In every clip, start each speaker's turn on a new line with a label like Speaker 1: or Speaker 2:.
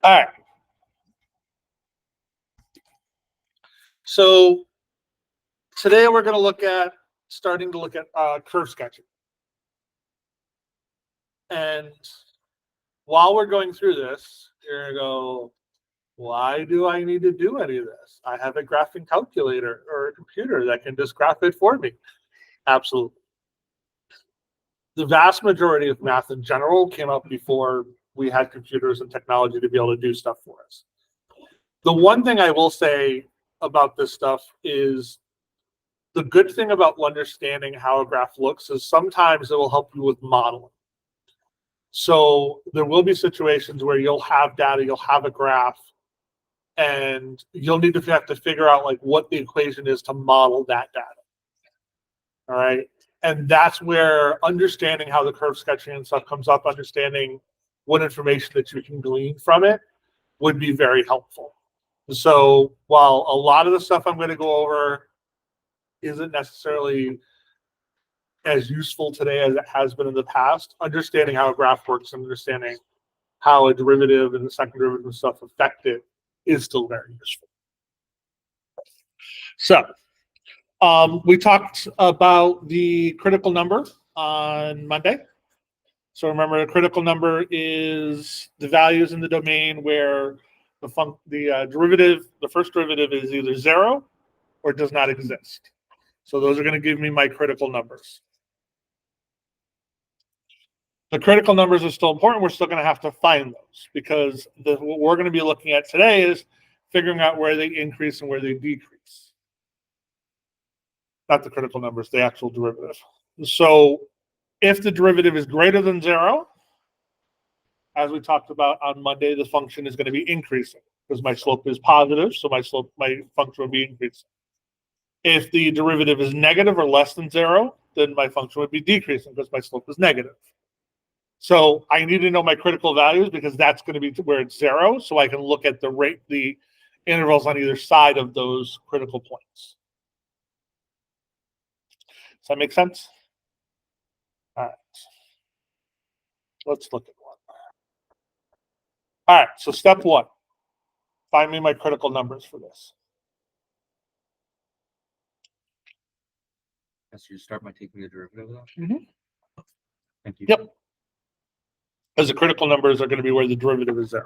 Speaker 1: All right. So today we're going to starting to look at curve sketching. And while we're going through this, you're going to go, why do I need to do any of this? I have a graphing calculator or a computer that can just graph it for me. Absolutely. The vast majority of math in general came up before we had computers and technology to be able to do stuff for us. The one thing I will say about this stuff is the good thing about understanding how a graph looks is sometimes it will help you with modeling. So there will be situations where you'll have data, you'll have a graph, and you'll need to have to figure out like what the equation is to model that data. All right. And that's where understanding how the curve sketching and stuff comes up, understanding what information that you can glean from it would be very helpful. So while a lot of the stuff I'm going to go over isn't necessarily as useful today as it has been in the past, understanding how a graph works and understanding how a derivative and the second derivative and stuff affect it is still very useful. So we talked about the critical number on Monday. So remember, the critical number is the values in the domain where the first derivative is either 0 or does not exist. So those are going to give me my critical numbers. The critical numbers are still important. We're still going to have to find those because what we're going to be looking at today is figuring out where they increase and where they decrease. Not the critical numbers, the actual derivative. So if the derivative is greater than 0, as we talked about on Monday, the function is going to be increasing because my slope is positive, so my function will be increasing. If the derivative is negative or less than 0, then my function would be decreasing because my slope is negative. So I need to know my critical values because that's going to be where it's 0, so I can look at the intervals on either side of those critical points. Does that make sense? All right. Let's look at one. All right, so step 1. Find me my critical numbers for this.
Speaker 2: So you start by taking the derivative of that?
Speaker 1: Mm-hmm.
Speaker 2: Thank you.
Speaker 1: Yep. Because the critical numbers are going to be where the derivative is 0.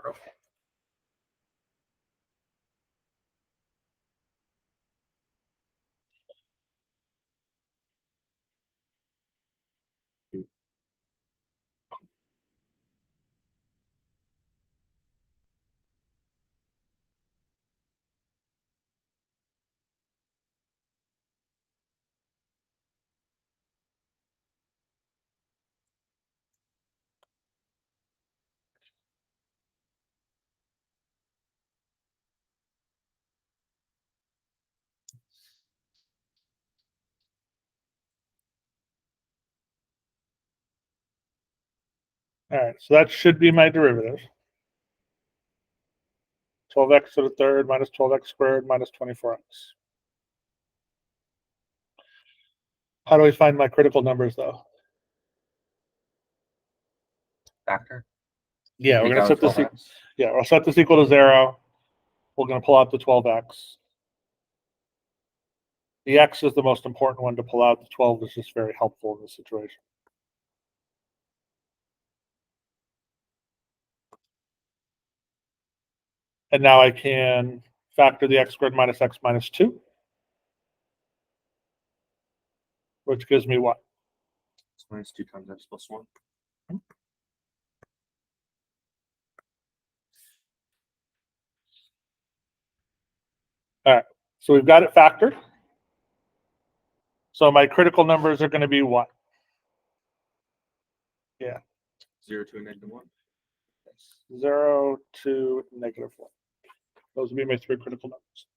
Speaker 1: All right, so that should be my derivative. 12x to the third minus 12x squared minus 24x. How do we find my critical numbers, though?
Speaker 2: Factor?
Speaker 1: Yeah, we're
Speaker 2: Take
Speaker 1: going to
Speaker 2: out
Speaker 1: set this.
Speaker 2: 12x.
Speaker 1: Yeah, we'll set this equal to 0. We're going to pull out the 12x. The x is the most important one to pull out. The 12 is just very helpful in this situation. And now I can factor the x squared minus x minus 2, which gives me what?
Speaker 2: It's minus 2 times x plus 1.
Speaker 1: All right, so we've got it factored. So my critical numbers are going to be what? Yeah.
Speaker 2: 0 to a negative 1.
Speaker 1: 0 to negative 1. Those would be my 3 critical numbers.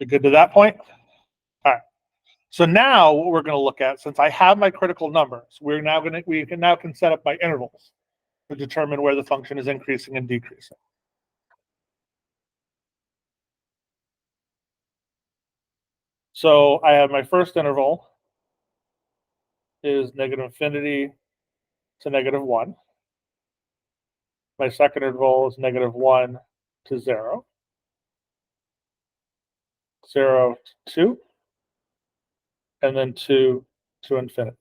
Speaker 1: You good to that point? All right. So now what we're going to look at, since I have my critical numbers, we can set up my intervals to determine where the function is increasing and decreasing. So I have my first interval is negative infinity to negative 1. My second interval is negative 1 to 0. 0 to 2. And then 2 to infinity.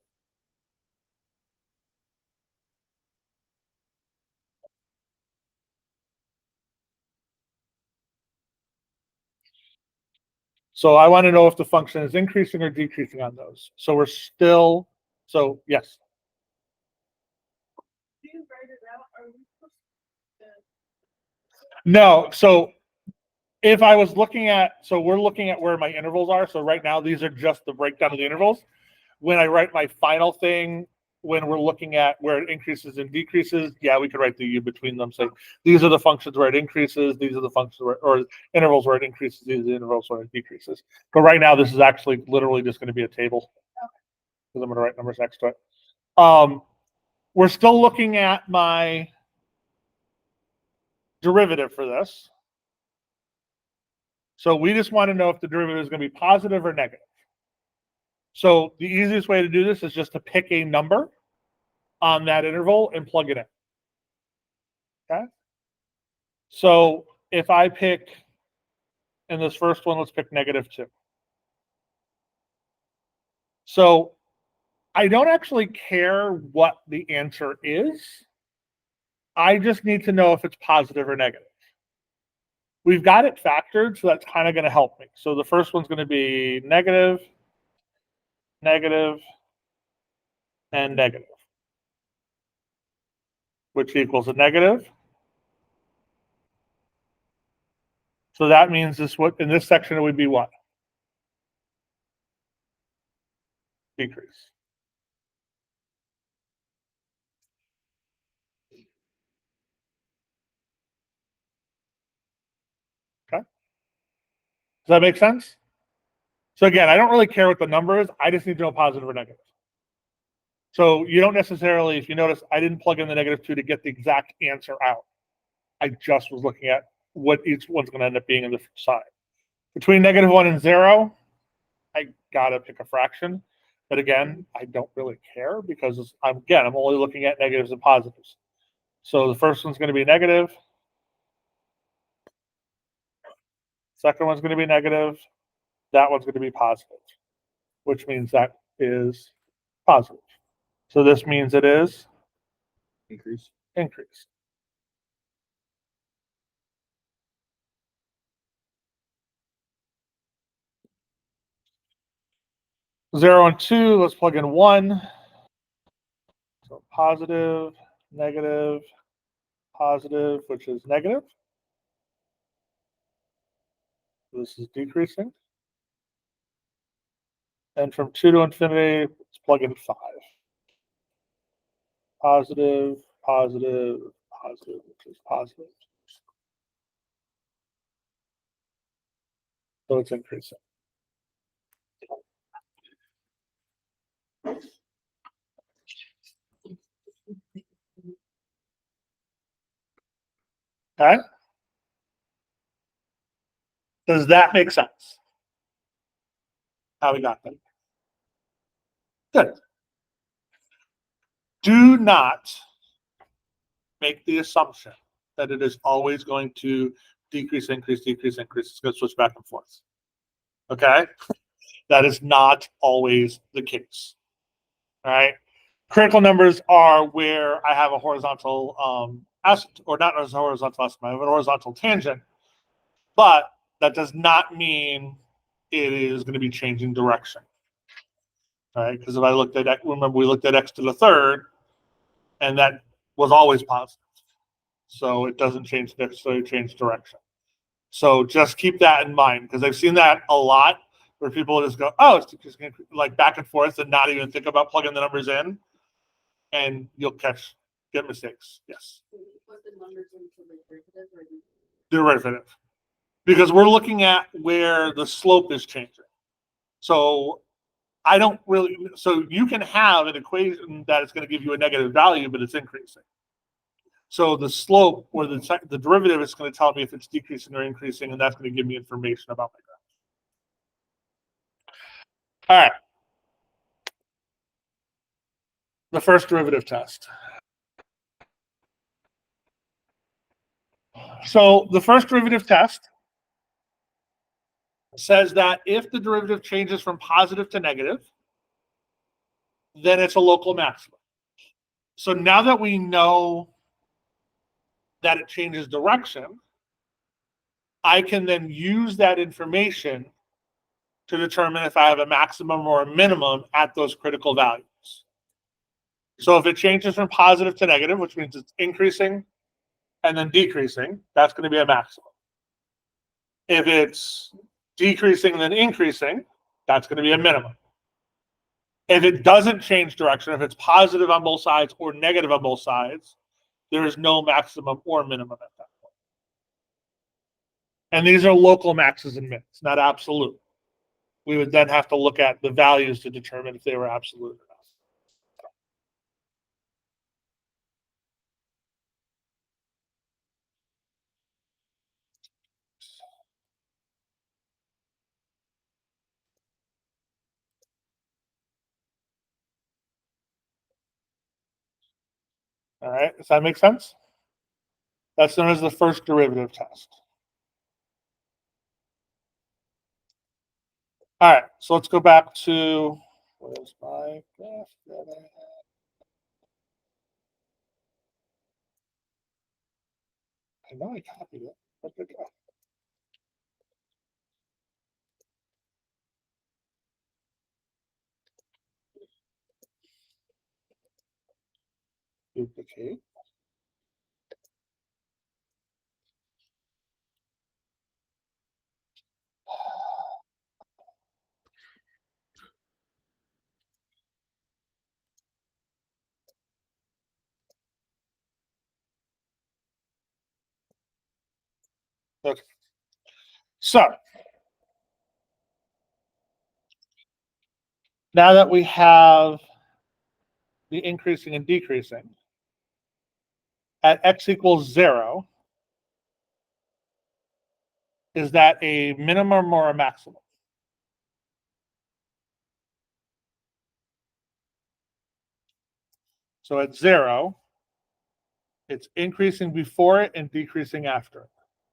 Speaker 1: So I want to know if the function is increasing or decreasing on those. So we're still, so yes.
Speaker 3: Do you write it out? Are we supposed
Speaker 1: No, so if I was looking at, so we're looking at where my intervals are. So right now, these are just the breakdown of the intervals. When I write my final thing, when we're looking at where it increases and decreases, yeah, we could write the U between them. Say, these are the functions where it increases, these are the functions where, or intervals where it increases, these are the intervals where it decreases. But right now, this is actually literally just going to be a table because I'm going to write numbers next to it. We're still looking at my derivative for this. So we just want to know if the derivative is going to be positive or negative. So the easiest way to do this is just to pick a number on that interval and plug it in. Okay. So if I pick, in this first one, let's pick negative 2. So I don't actually care what the answer is. I just need to know if it's positive or negative. We've got it factored, so that's kind of going to help me. So the first one's going to be negative, negative, and negative, which equals a negative. So that means this would, in this section, it would be what? Decrease. Okay. Does that make sense? So again, I don't really care what the number is. I just need to know positive or negative. So you don't necessarily, if you notice, I didn't plug in the negative 2 to get the exact answer out. I just was looking at what each one's going to end up being in the side. Between negative 1 and 0, I got to pick a fraction. But again, I don't really care because I'm only looking at negatives and positives. So the first one's going to be negative. Second one's going to be negative. That one's going to be positive, which means that is positive. So this means it is
Speaker 2: Increase.
Speaker 1: increase. Zero and 2, let's plug in 1. So positive, negative, positive, which is negative. This is decreasing. And from 2 to infinity, let's plug in 5. Positive, positive, positive, which is positive. So it's increasing. Okay? Does that make sense? How we got that? Good. Do not make the assumption that it is always going to decrease, increase, decrease, increase. It's going to switch back and forth. Okay? That is not always the case. All right? Critical numbers are where I have a horizontal or not a horizontal estimate, I have a horizontal tangent, but that does not mean it is going to be changing direction. All right? Because if I looked at, remember we looked at x to the third, and that was always positive. So it doesn't necessarily change direction. So just keep that in mind, because I've seen that a lot where people just go, oh, it's just like back and forth and not even think about plugging the numbers in, and you'll get mistakes. Yes.
Speaker 3: put the numbers into the derivative or
Speaker 1: Derivative. Because we're looking at where the slope is changing. So I don't really, so you can have an equation that is going to give you a negative value, but it's increasing. So the slope or the derivative is going to tell me if it's decreasing or increasing, and that's going to give me information about my graph. All right. The first derivative test. So the first derivative test says that if the derivative changes from positive to negative, then it's a local maximum. So now that we know that it changes direction, I can then use that information to determine if I have a maximum or a minimum at those critical values. So if it changes from positive to negative, which means it's increasing and then decreasing, that's going to be a maximum. If it's decreasing and then increasing, that's going to be a minimum. If it doesn't change direction, if it's positive on both sides or negative on both sides, there is no maximum or minimum at that point. And these are local maxes and mins, not absolute. We would then have to look at the values to determine if they were absolute or not. All right, does that make sense? That's known as the first derivative test. All right, so let's go back to, where's my graph that I had? I know I copied it. Where'd it go? Duplicate. Okay. So now that we have the increasing and decreasing, at x equals 0, is that a minimum or a maximum? So at 0, it's increasing before it and decreasing after it.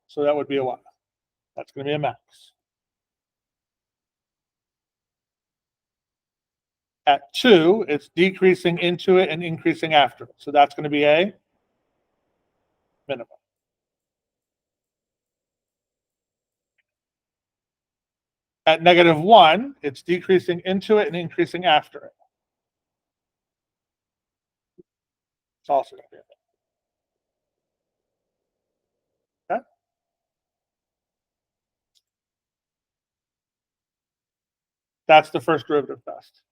Speaker 1: So that would be a what? That's going to be a max. At 2, it's decreasing into it and increasing after it. So that's going to be a minimum. At -1, it's decreasing into it and increasing after it. It's also going to be a minimum. Okay? That's the first derivative test.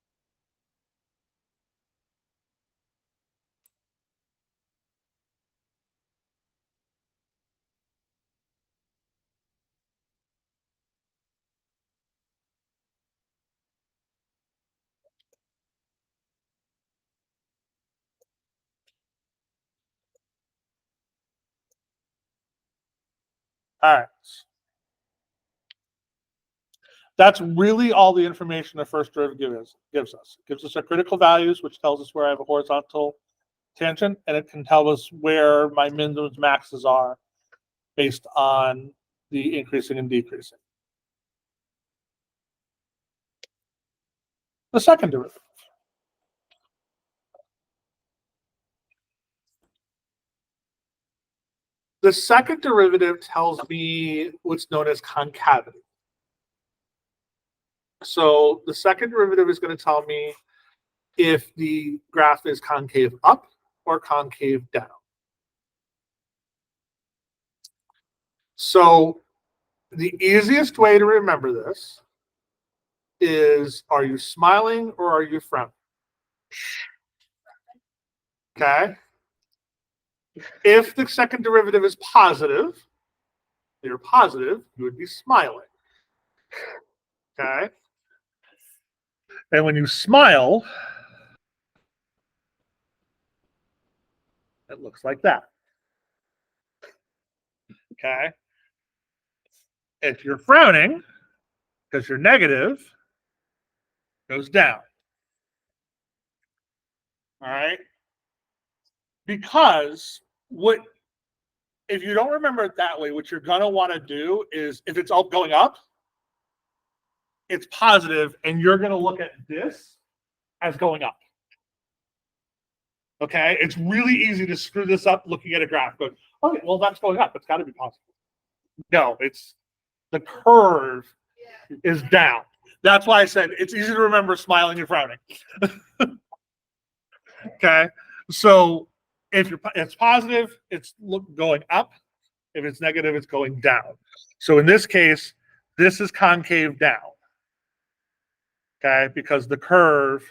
Speaker 1: All right. That's really all the information the first derivative gives us. It gives us our critical values, which tells us where I have a horizontal tangent, and it can tell us where my minimums, maxes are based on the increasing and decreasing. The second derivative. The second derivative tells me what's known as concavity. So the second derivative is going to tell me if the graph is concave up or concave down. So the easiest way to remember this is, are you smiling or are you frowning? Okay. If the second derivative is positive, you're positive, you would be smiling. Okay. And when you smile, it looks like that. Okay. If you're frowning, because you're negative, goes down. All right. Because what if you don't remember it that way, what you're gonna want to do is if it's all going up, it's positive, and you're gonna look at this as going up. Okay, it's really easy to screw this up looking at a graph. Going, okay, well that's going up. It's got to be positive. No, it's the curve is down. That's why I said it's easy to remember smiling and frowning. Okay, so if it's positive, it's going up. If it's negative, it's going down. So in this case, this is concave down. Okay, because the curve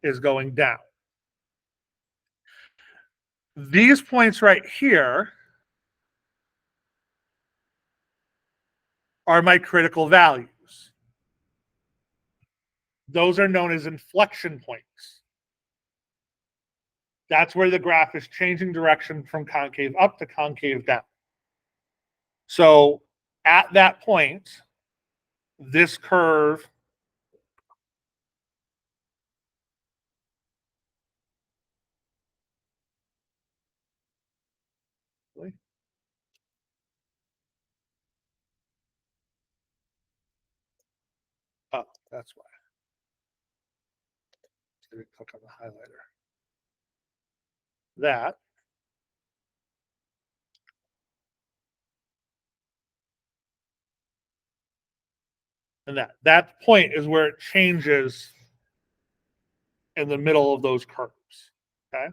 Speaker 1: is going down. These points right here are my critical values. Those are known as inflection points. That's where the graph is changing direction from concave up to concave down. So at that point, this curve oh, that's why. Let me click on the highlighter. That and that point is where it changes in the middle of those curves. Okay.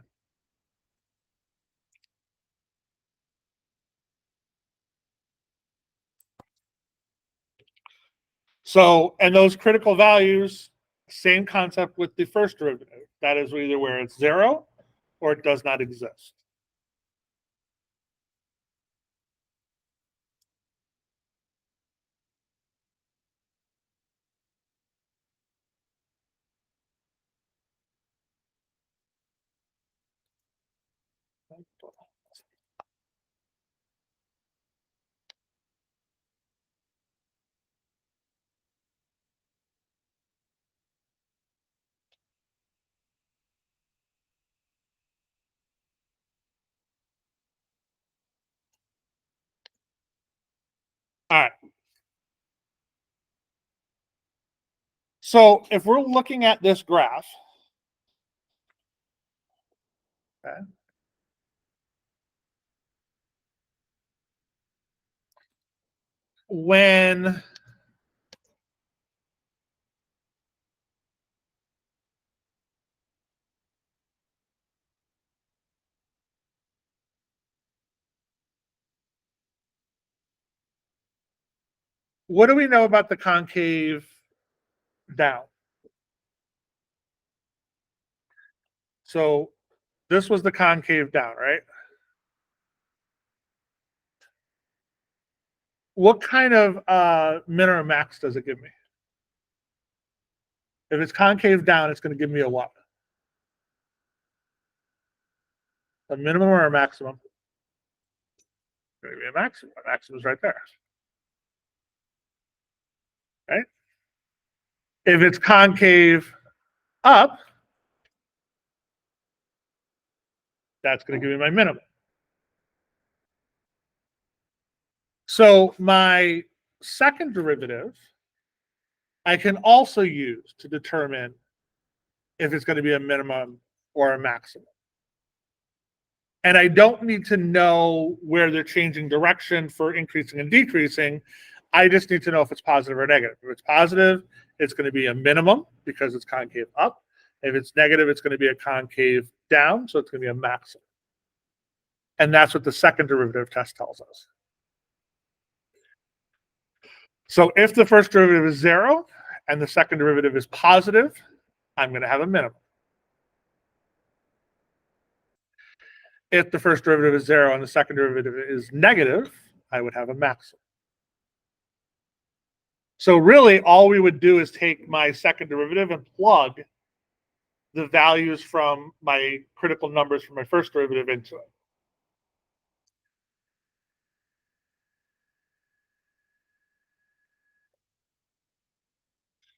Speaker 1: So, and those critical values, same concept with the first derivative. That is either where it's 0 or it does not exist. All right. So if we're looking at this graph, okay, when what do we know about the concave down? So this was the concave down, right? What kind of min or max does it give me? If it's concave down, it's going to give me a what? A minimum or a maximum? Maybe a maximum. A maximum is right there. Right? If it's concave up, that's going to give me my minimum. So my second derivative, I can also use to determine if it's going to be a minimum or a maximum. And I don't need to know where they're changing direction for increasing and decreasing. I just need to know if it's positive or negative. If it's positive, it's going to be a minimum because it's concave up. If it's negative, it's going to be a concave down, so it's going to be a maximum. And that's what the second derivative test tells us. So if the first derivative is 0 and the second derivative is positive, I'm going to have a minimum. If the first derivative is 0 and the second derivative is negative, I would have a maximum. So really, all we would do is take my second derivative and plug the values from my critical numbers from my first derivative into it.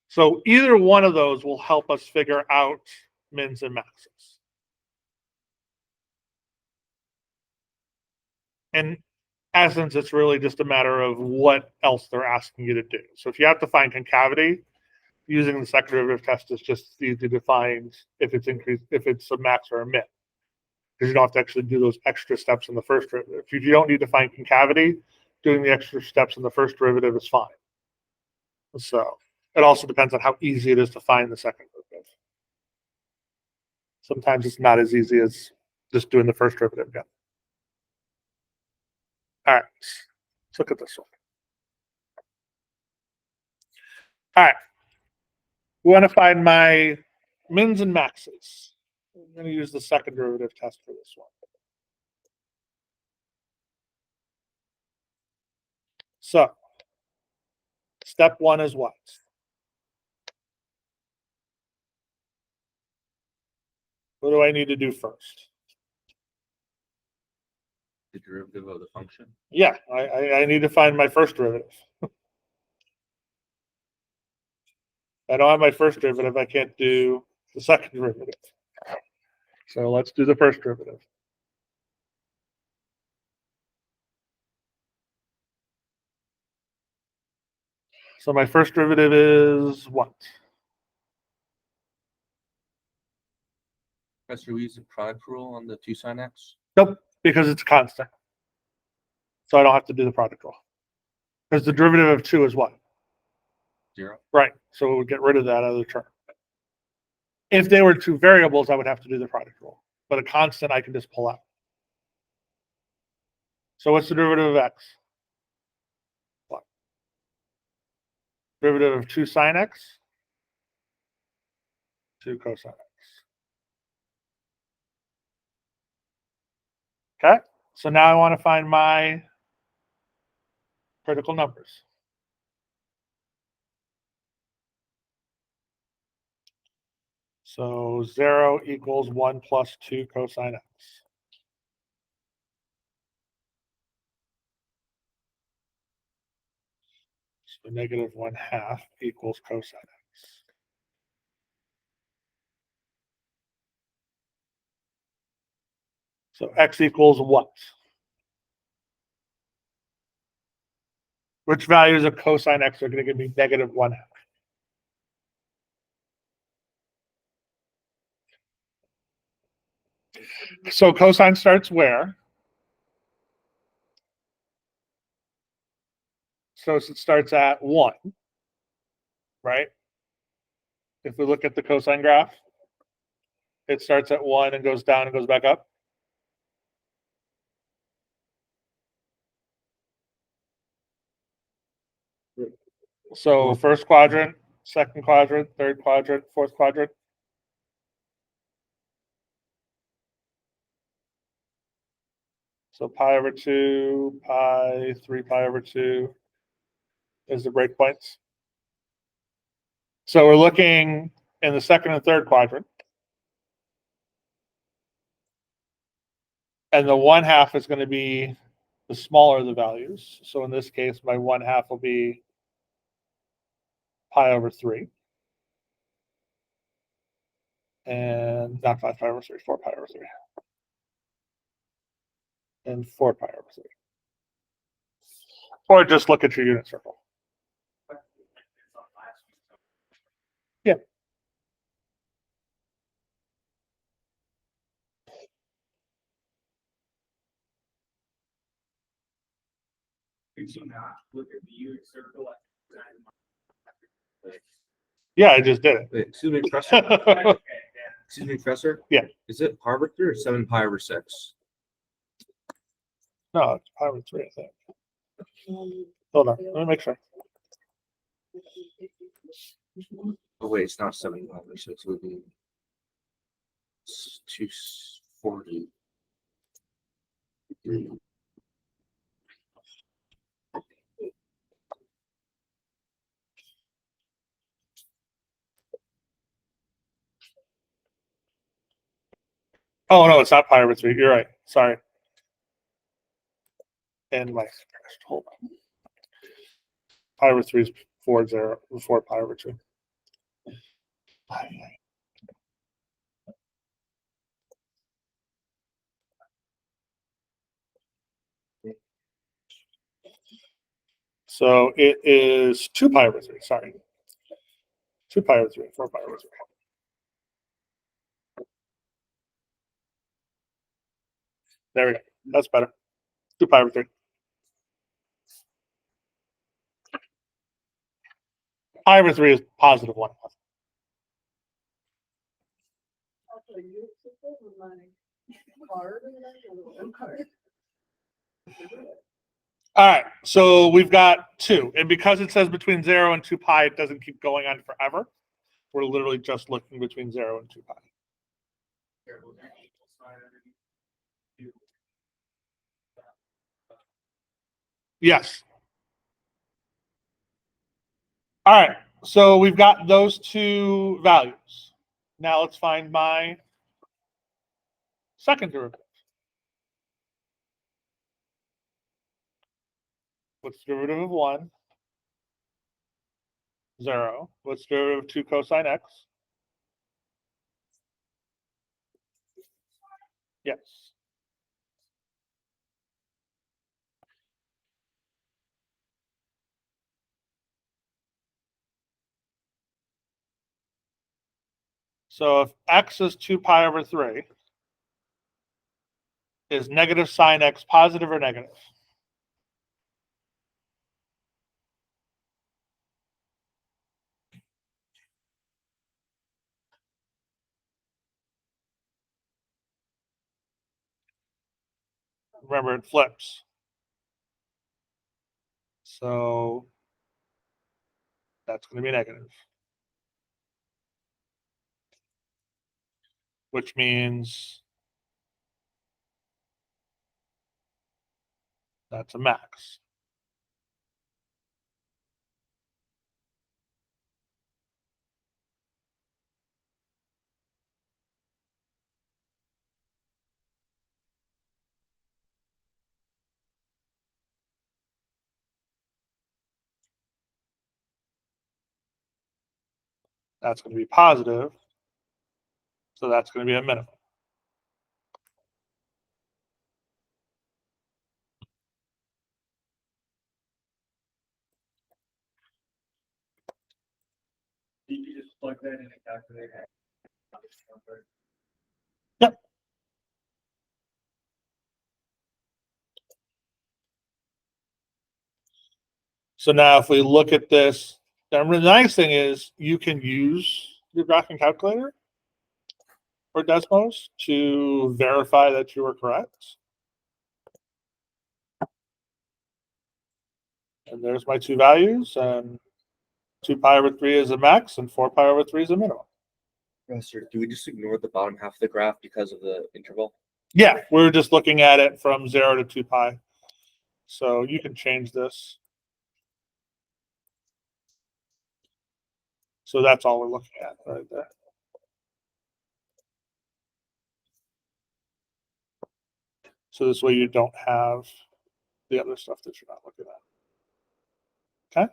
Speaker 1: So either one of those will help us figure out mins and maxes. In essence, it's really just a matter of what else they're asking you to do. So if you have to find concavity, using the second derivative test is just easy to find if it's increased, if it's a max or a min, because you don't have to actually do those extra steps in the first derivative. If you don't need to find concavity, doing the extra steps in the first derivative is fine. So it also depends on how easy it is to find the second derivative. Sometimes it's not as easy as just doing the first derivative again. All right, let's look at this one. All right, we want to find my mins and maxes. I'm going to use the second derivative test for this one. So, step one is what? What do I need to do first?
Speaker 2: The derivative of the function.
Speaker 1: Yeah, I need to find my first derivative. If I don't have my first derivative, I can't do the second derivative. So let's do the first derivative. So my first derivative is what?
Speaker 2: Professor, we use the product rule on the 2 sin x.
Speaker 1: Nope, because it's constant. So I don't have to do the product rule. Because the derivative of 2 is what?
Speaker 2: 0.
Speaker 1: Right. So we would get rid of that other term. If they were 2 variables, I would have to do the product rule. But a constant I can just pull out. So what's the derivative of x? What? Derivative of 2 sine x? 2 cosine x. Okay, so now I want to find my critical numbers. So 0 equals 1 plus 2 cosine x. So negative 1/2 equals cosine x. So x equals what? Which values of cosine x are going to give me negative 1/2? So cosine starts where? So it starts at 1, right? If we look at the cosine graph, it starts at 1 and goes down and goes back up. So first quadrant, second quadrant, third quadrant, fourth quadrant. So pi over 2, pi, 3 pi over 2 is the breakpoints. So we're looking in the second and third quadrant. And the 1/2 is going to be the smaller the values. So in this case, my 1/2 will be pi over 3. And not 5 pi over 3, 4 pi over 3. And 4 pi over 3. Or just look at your unit circle. Yeah.
Speaker 4: So now look at the unit circle.
Speaker 1: Yeah, I just did it.
Speaker 2: Wait, excuse me, Professor.
Speaker 4: Okay,
Speaker 2: Excuse me, Professor.
Speaker 1: Yeah.
Speaker 2: Is it pi over 3 or 7 pi over 6?
Speaker 1: No, it's pi over 3, I think. Hold on, let me make sure.
Speaker 2: Oh wait, it's not 7 pi over 6. It would be 240.
Speaker 1: Oh no, it's not pi over 3. You're right. Sorry. And my hold on. Pi over 3 is 4 pi over 2. So it is 2 pi over 3, sorry. 2 pi over 3, 4 pi over 3. There we go. That's better. 2 pi over 3. Pi over 3 is positive 1.
Speaker 3: Also, you people with my card and then a card.
Speaker 1: All right, so we've got 2. And because it says between 0 and 2 pi, it doesn't keep going on forever. We're literally just looking between 0 and 2 pi.
Speaker 4: Careful, that equal sign underneath.
Speaker 1: Yes. All right, so we've got those 2 values. Now let's find my second derivative. What's the derivative of 1? 0. What's the derivative of 2 cosine x? Yes. So if x is 2 pi over 3, is negative sine x positive or negative? Remember, it flips. So that's going to be negative. Which means that's a max. That's going to be positive. So that's going to be a minimum.
Speaker 4: You can just plug that in a calculator.
Speaker 1: Yep. So now if we look at this, the nice thing is you can use your graphing calculator or Desmos to verify that you were correct. And there's my 2 values, and 2 pi over 3 is a max, and 4 pi over 3 is a minimum.
Speaker 2: Professor, do we just ignore the bottom half of the graph because of the interval?
Speaker 1: Yeah, we're just looking at it from 0 to 2 pi. So you can change this. So that's all we're looking at right there. So this way you don't have the other stuff that you're not looking at. Okay?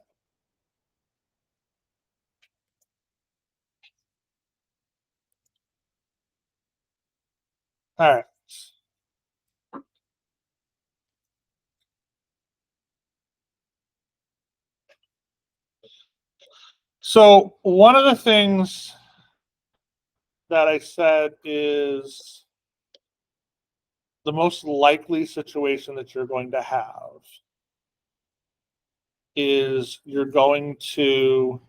Speaker 1: All right. So one of the things that I said is the most likely situation that you're going to have is you're going to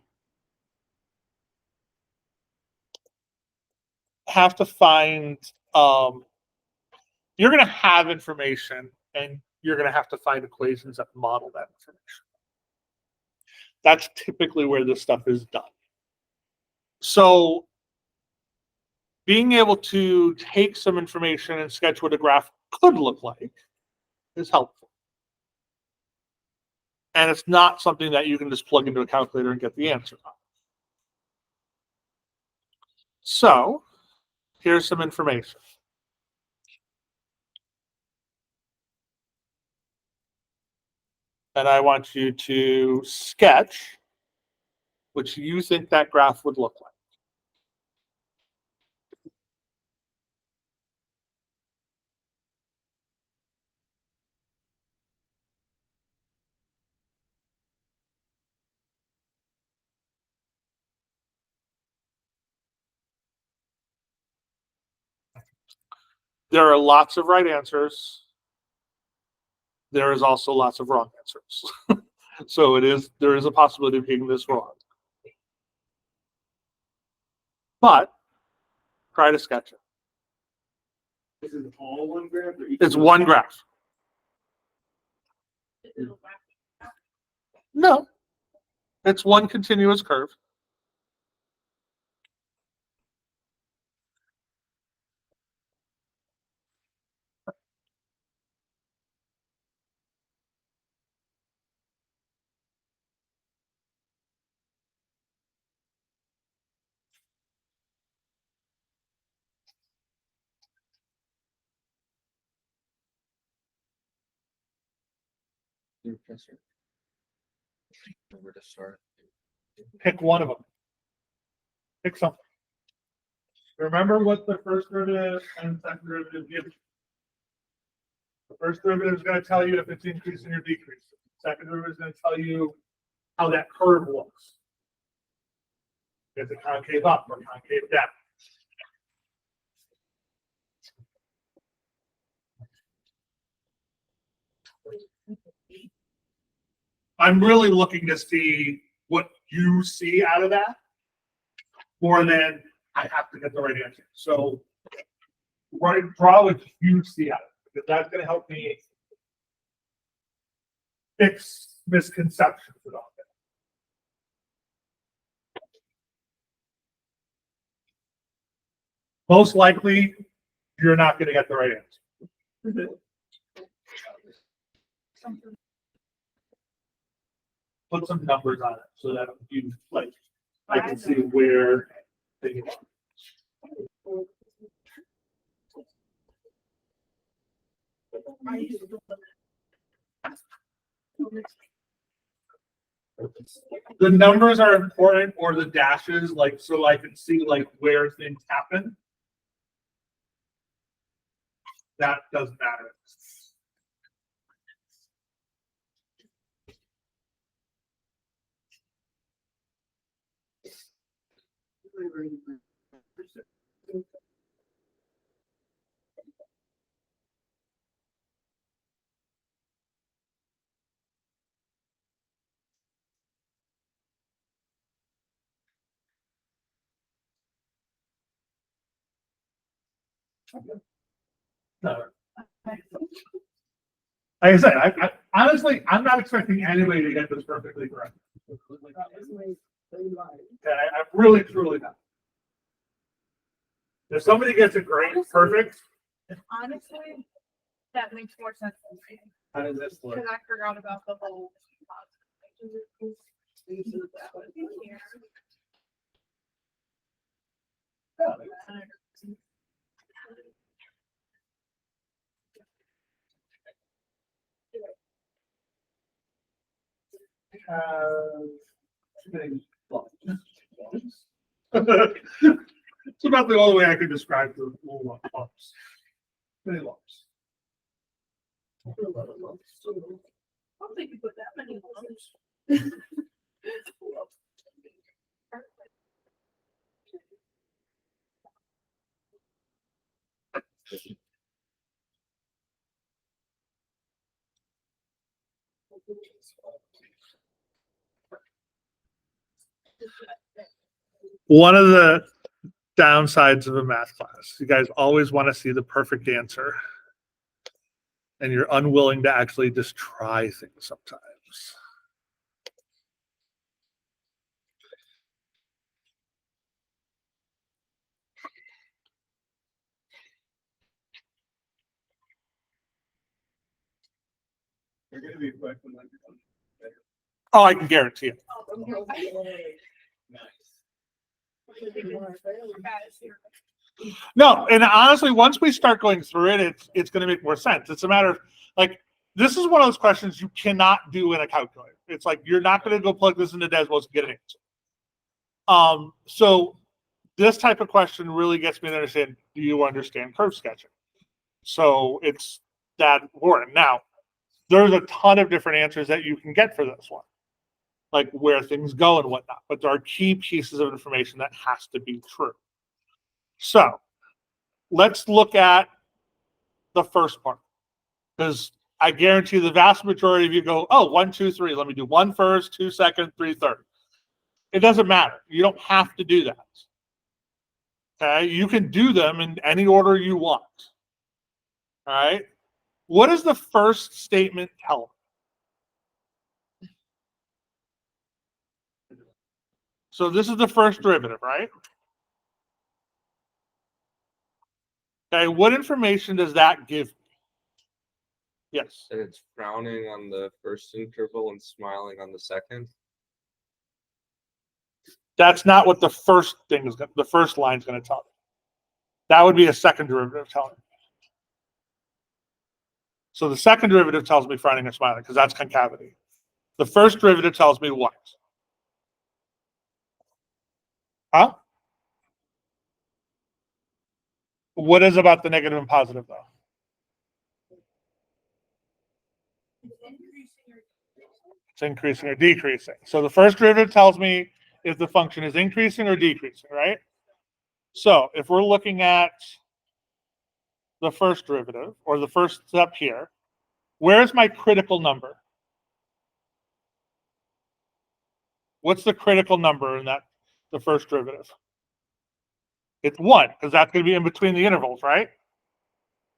Speaker 1: have to find you're going to have information and you're going to have to find equations that model that information. That's typically where this stuff is done. So being able to take some information and sketch what a graph could look like is helpful. And it's not something that you can just plug into a calculator and get the answer on. So here's some information. And I want you to sketch what you think that graph would look like. There are lots of right answers. There is also lots of wrong answers. So there is a possibility of getting this wrong. But try to sketch it.
Speaker 4: This is all one graph? or each
Speaker 1: It's
Speaker 4: of
Speaker 1: one graph. No, it's one continuous curve.
Speaker 2: Professor. Where to start?
Speaker 1: Pick one of them. Pick something. Remember what the first derivative and second derivative give you. The first derivative is going to tell you if it's increasing or decreasing. The second derivative is going to tell you how that curve looks. Is it concave up or concave down? I'm really looking to see what you see out of that more than I have to get the right answer. So draw what you see out of it, because that's going to help me fix misconceptions about it. Most likely, you're not going to get the right answer. Put some numbers on it so that you like I can see where they are. The numbers are important, or the dashes, like so I can see like where things happen. That doesn't matter. No. Like I said, I honestly, I'm not expecting anybody to get this perfectly correct. I really, truly not. If somebody gets it great, perfect.
Speaker 5: Honestly, that makes more sense than me.
Speaker 1: How does this look?
Speaker 5: Because I forgot about the whole.
Speaker 1: It's about the only way I could describe the little lumps. Many lumps.
Speaker 5: I don't think you put that many lumps.
Speaker 1: One of the downsides of a math class, you guys always want to see the perfect answer. And you're unwilling to actually just try things sometimes.
Speaker 4: You're gonna be a question like you're going better.
Speaker 1: Oh, I can guarantee it.
Speaker 4: Nice.
Speaker 1: No, and honestly, once we start going through it, it's going to make more sense. It's a matter of like, this is one of those questions you cannot do in a calculator. It's like you're not going to go plug this into Desmos and get an answer. So this type of question really gets me to understand: do you understand curve sketching? So it's that important. Now, there's a ton of different answers that you can get for this one, like where things go and whatnot. But there are key pieces of information that has to be true. So let's look at the first part. Because I guarantee the vast majority of you go, oh, 1, 2, 3. Let me do 1 first, 2 second, 3 third. It doesn't matter. You don't have to do that. Okay, you can do them in any order you want. All right. What does the first statement tell me? So this is the first derivative, right? Okay, what information does that give me? Yes.
Speaker 2: And it's frowning on the first interval and smiling on the second.
Speaker 1: That's not what the first thing is. The first line is going to tell me. That would be a second derivative telling me. So the second derivative tells me frowning or smiling because that's concavity. The first derivative tells me what? Huh? What is about the negative and positive though? It's increasing or decreasing. So the first derivative tells me if the function is increasing or decreasing, right? So if we're looking at the first derivative or the first step here, where's my critical number? What's the critical number in that the first derivative? It's 1 because that's going to be in between the intervals, right?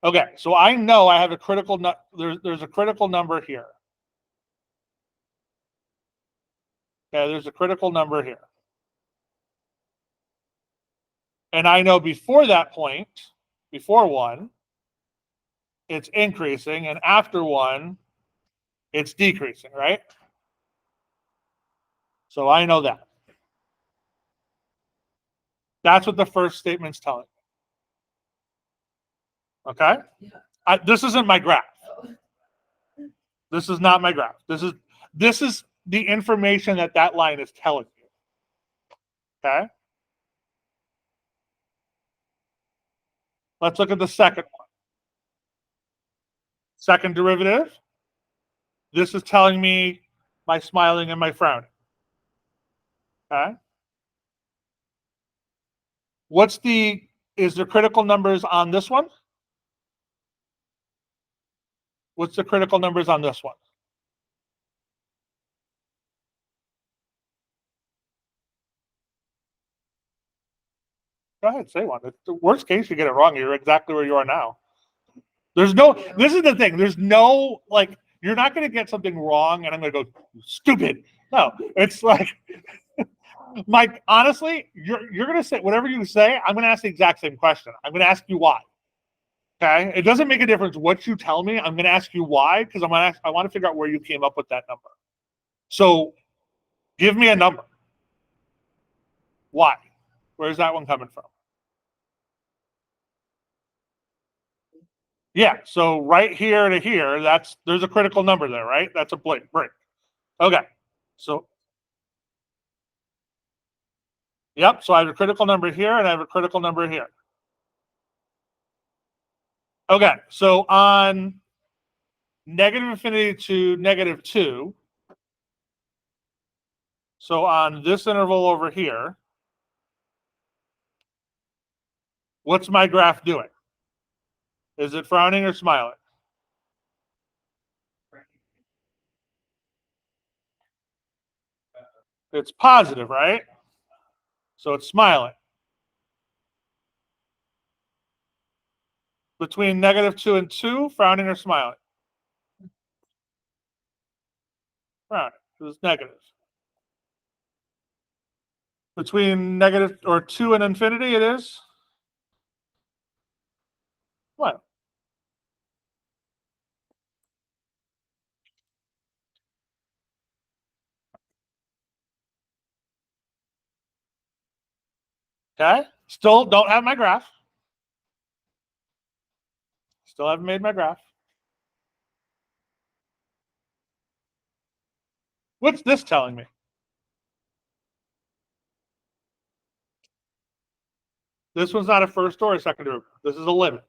Speaker 1: Okay, so I know I have a critical there's a critical number here. Okay, there's a critical number here. And I know before that point, before 1, it's increasing, and after 1, it's decreasing, right? So I know that. That's what the first statement's telling me. Okay? This isn't my graph. This is not my graph. This is the information that line is telling you. Okay? Let's look at the second one. Second derivative. This is telling me my smiling and my frowning. Okay? Is there critical numbers on this one? What's the critical numbers on this one? Go ahead, say one. The worst case, you get it wrong. You're exactly where you are now. This is the thing. There's no, you're not going to get something wrong and I'm going to go, stupid. No, it's like, Mike, honestly, you're going to say, whatever you say, I'm going to ask the exact same question. I'm going to ask you why. Okay? It doesn't make a difference what you tell me. I'm going to ask you why because I want to figure out where you came up with that number. So give me a number. Why? Where's that one coming from? Yeah, so right here to here, there's a critical number there, right? That's a break. Okay, so yep, so I have a critical number here and I have a critical number here. Okay, so on negative infinity to negative 2, so on this interval over here, what's my graph doing? Is it frowning or smiling? It's positive, right? So it's smiling. Between negative 2 and 2, frowning or smiling? Frowning, because it's negative. Between negative or 2 and infinity, it is? What? Okay, still don't have my graph. Still haven't made my graph. What's this telling me? This one's not a first or a second derivative. This is a limit.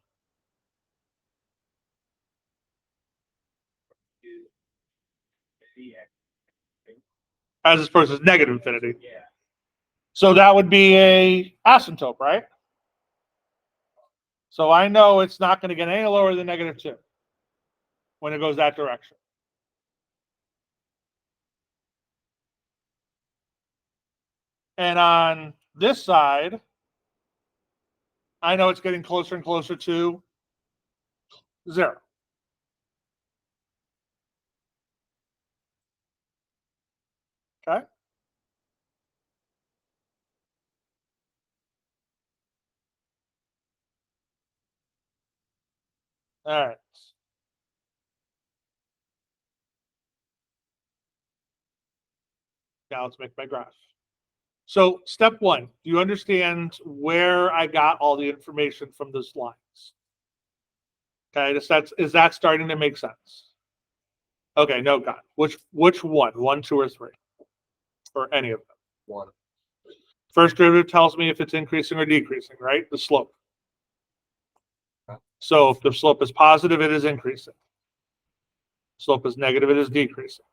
Speaker 1: As opposed to negative infinity.
Speaker 4: Yeah.
Speaker 1: So that would be a asymptote, right? So I know it's not going to get any lower than -2 when it goes that direction. And on this side, I know it's getting closer and closer to 0. Okay? All right. Now let's make my graph. So step 1, do you understand where I got all the information from those lines? Okay, is that starting to make sense? Okay, no, God. Which one? 1, 2, or 3? Or any of them?
Speaker 2: 1.
Speaker 1: First derivative tells me if it's increasing or decreasing, right? The slope. So if the slope is positive, it is increasing. Slope is negative, it is decreasing.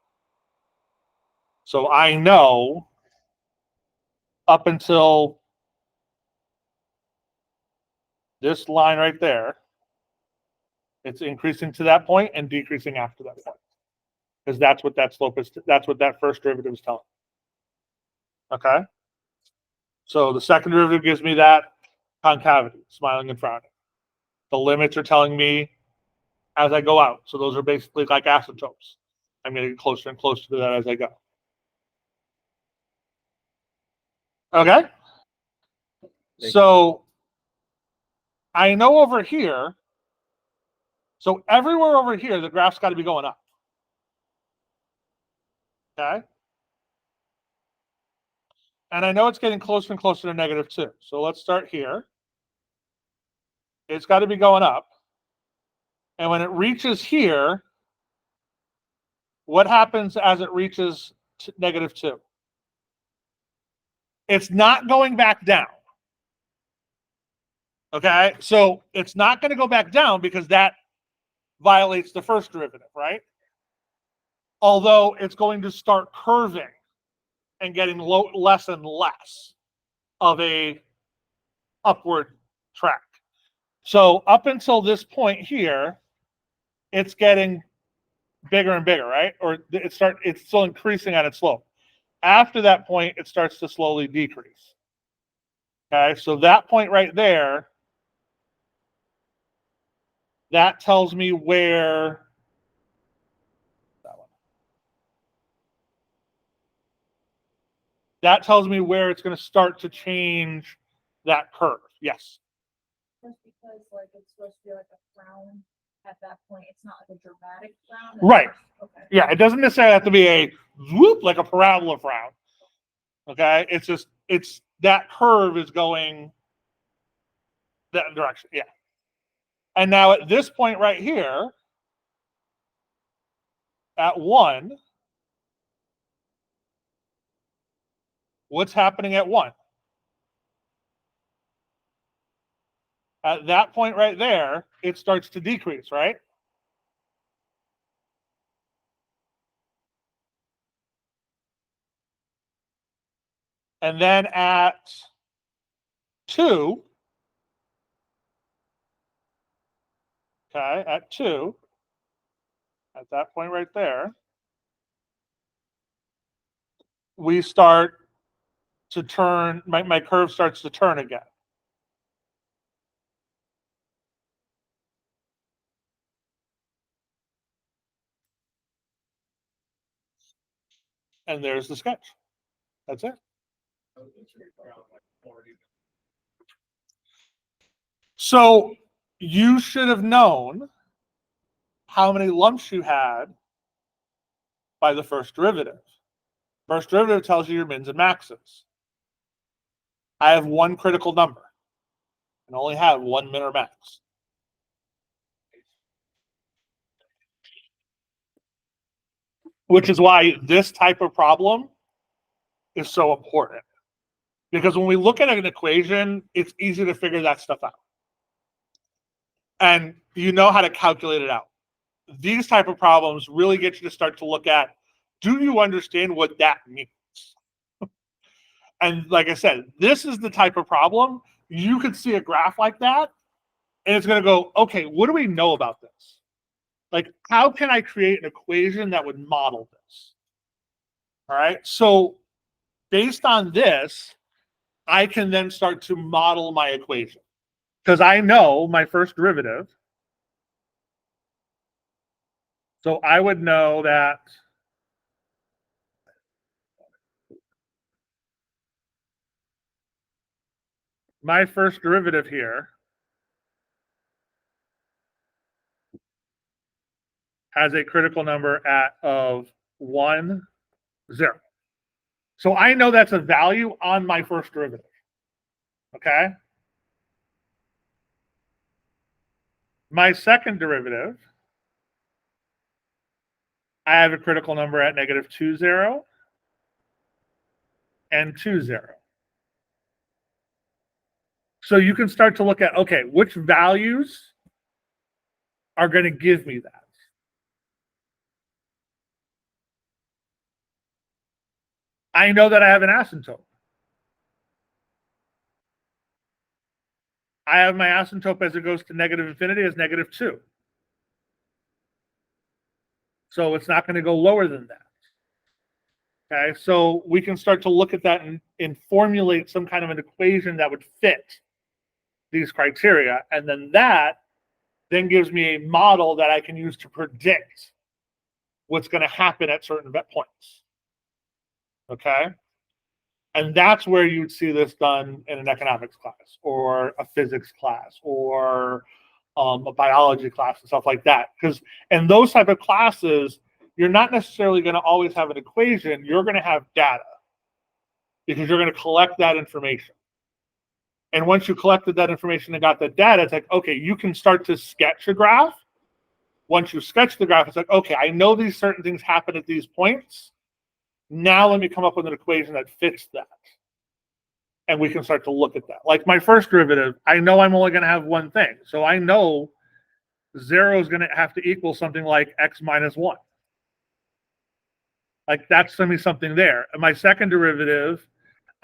Speaker 1: So I know up until this line right there, it's increasing to that point and decreasing after that point. Because that's what that slope is, that's what that first derivative is telling me. Okay? So the second derivative gives me that concavity, smiling and frowning. The limits are telling me as I go out. So those are basically like asymptotes. I'm getting closer and closer to that as I go. Okay? So I know over here, so everywhere over here, the graph's got to be going up. Okay? And I know it's getting closer and closer to -2. So let's start here. It's got to be going up. And when it reaches here, what happens as it reaches -2? It's not going back down. Okay? So it's not going to go back down because that violates the first derivative, right? Although it's going to start curving and getting less and less of a upward track. So up until this point here, it's getting bigger and bigger, right? Or it's still increasing on its slope. After that point, it starts to slowly decrease. Okay, so that point right there, that tells me where that tells me where it's going to start to change that curve. Yes.
Speaker 5: Just because like it's supposed to be like a frown at that point, it's not like a dramatic frown.
Speaker 1: Right.
Speaker 5: Okay.
Speaker 1: Yeah, it doesn't necessarily have to be a whoop like a parabola frown. Okay, it's that curve is going that direction. Yeah. And now at this point right here, at 1, what's happening at 1? At that point right there, it starts to decrease, right? And then at 2, okay, at 2, at that point right there, we start to turn, my curve starts to turn again. And there's the sketch. That's it. So you should have known how many lumps you had by the first derivative. First derivative tells you your mins and maxes. I have one critical number and only have one min or max. Which is why this type of problem is so important. Because when we look at an equation, it's easy to figure that stuff out. And you know how to calculate it out. These type of problems really get you to start to look at, do you understand what that means? And like I said, this is the type of problem, you could see a graph like that and it's going to go, okay, what do we know about this? Like, how can I create an equation that would model this? All right. So based on this, I can then start to model my equation because I know my first derivative. So I would know that my first derivative here has a critical number of 1, 0. So I know that's a value on my first derivative. Okay. My second derivative, I have a critical number at negative 2, 0 and 2, 0. So you can start to look at, okay, which values are going to give me that? I know that I have an asymptote. I have my asymptote as it goes to negative infinity as negative 2. So it's not going to go lower than that. Okay, so we can start to look at that and formulate some kind of an equation that would fit these criteria. And then that then gives me a model that I can use to predict what's going to happen at certain points. Okay. And that's where you'd see this done in an economics class or a physics class or a biology class and stuff like that. Because in those type of classes, you're not necessarily going to always have an equation. You're going to have data because you're going to collect that information. And once you collected that information and got the data, it's like, okay, you can start to sketch a graph. Once you sketch the graph, it's like, okay, I know these certain things happen at these points. Now let me come up with an equation that fits that. And we can start to look at that. Like my first derivative, I know I'm only going to have one thing. So I know 0 is going to have to equal something like x minus 1. Like that's going to be something there. And my second derivative,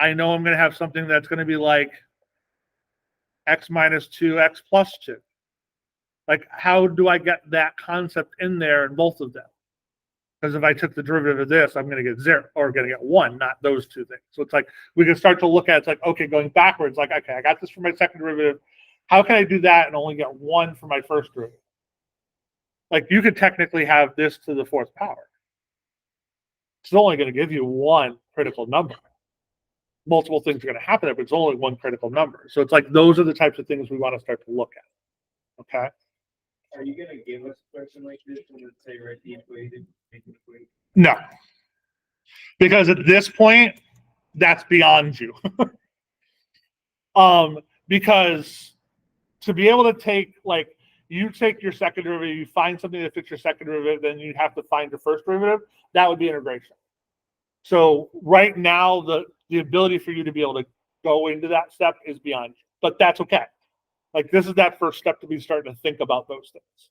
Speaker 1: I know I'm going to have something that's going to be like x minus 2, x plus 2. Like how do I get that concept in there in both of them? Because if I took the derivative of this, I'm going to get 0 or going to get 1, not those two things. So it's like we can start to look at it's like, okay, going backwards, like, okay, I got this for my second derivative. How can I do that and only get 1 for my first derivative? Like you could technically have this to the 4th power. It's only going to give you 1 critical number. Multiple things are going to happen there, but it's only 1 critical number. So it's like those are the types of things we want to start to look at. Okay.
Speaker 4: Are you gonna give us a question like this when let's say write the equation, make an equation?
Speaker 1: No. Because at this point, that's beyond you. Because to be able to take, like, you take your second derivative, you find something that fits your second derivative, then you have to find your first derivative, that would be integration. So right now, the ability for you to be able to go into that step is beyond you. But that's okay. Like this is that first step to be starting to think about those things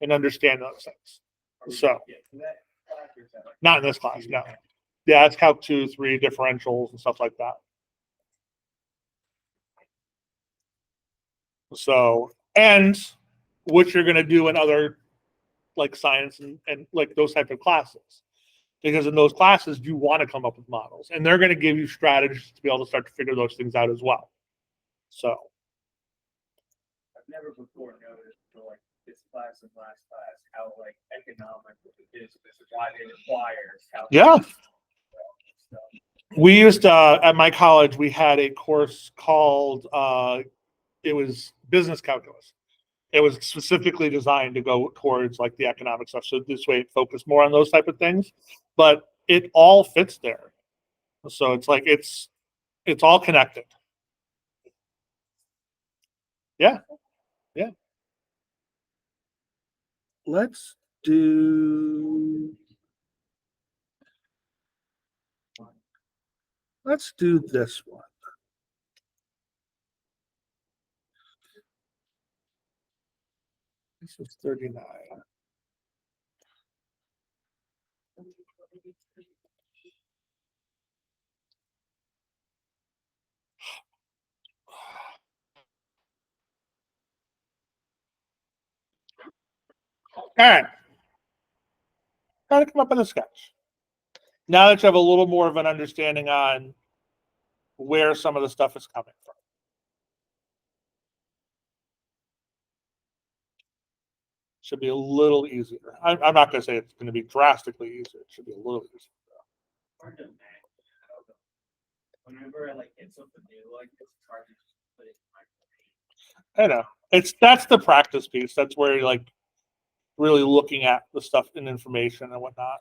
Speaker 1: and understand those things. So not in this class, no. Yeah, it's Calc 2, 3 differentials and stuff like that. So, and what you're going to do in other like science and like those type of classes. Because in those classes, you want to come up with models and they're going to give you strategies to be able to start to figure those things out as well. So.
Speaker 4: I've never before noticed for like this class and last class how like economic it is. This is why it requires how.
Speaker 1: Yeah. We used at my college, we had a course called it was business calculus. It was specifically designed to go towards like the economic stuff. So this way it focused more on those type of things, but it all fits there. So it's like it's all connected. Yeah. Yeah. Let's do this one. This is 39. All right. Try to come up with a sketch. Now that you have a little more of an understanding on where some of the stuff is coming from. Should be a little easier. I'm not going to say it's going to be drastically easier. It should be a little easier.
Speaker 4: Hard to imagine. I don't know. Whenever I like get something new, like it's hard to just put it in my brain.
Speaker 1: I know. That's the practice piece. That's where you're like really looking at the stuff and information and whatnot.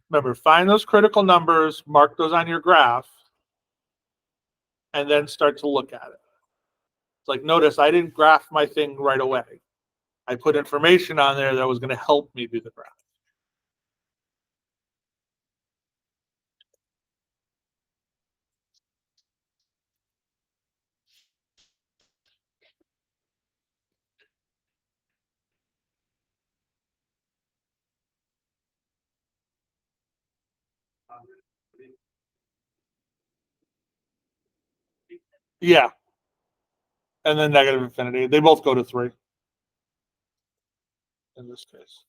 Speaker 1: Remember, find those critical numbers, mark those on your graph, and then start to look at it. It's like, notice I didn't graph my thing right away. I put information on there that was going to help me do the graph. Yeah. And then negative infinity. They both go to 3 in this case.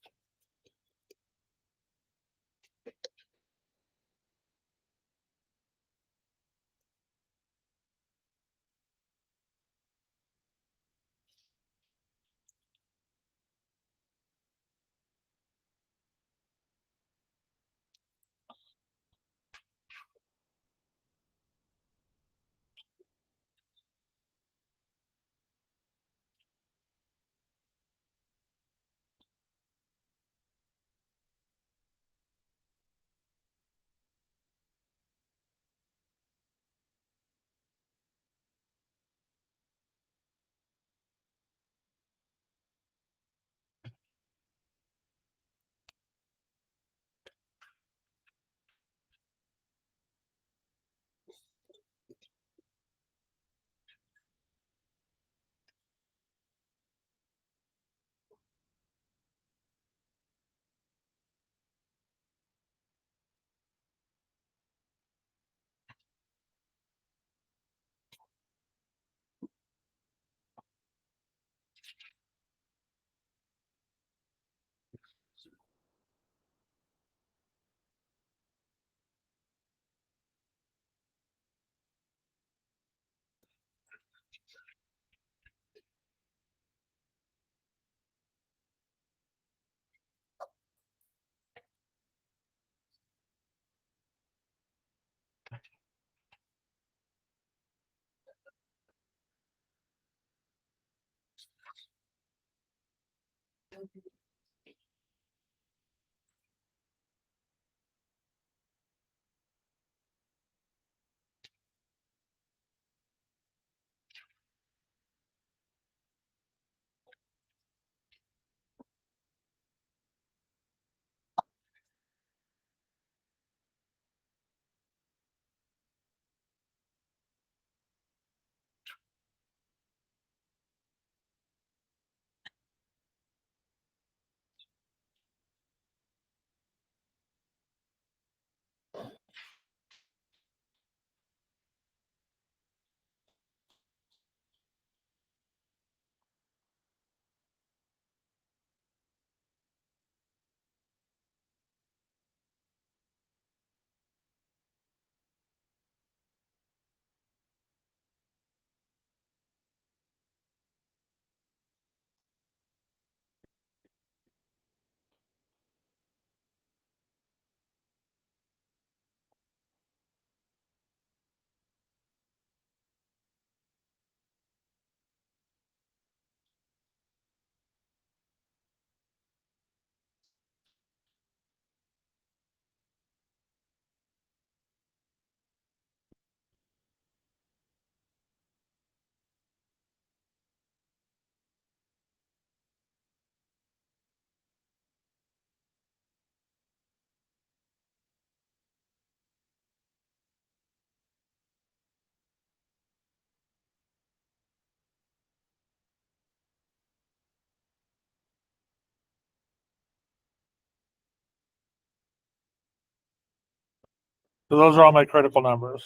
Speaker 1: So those are all my critical numbers.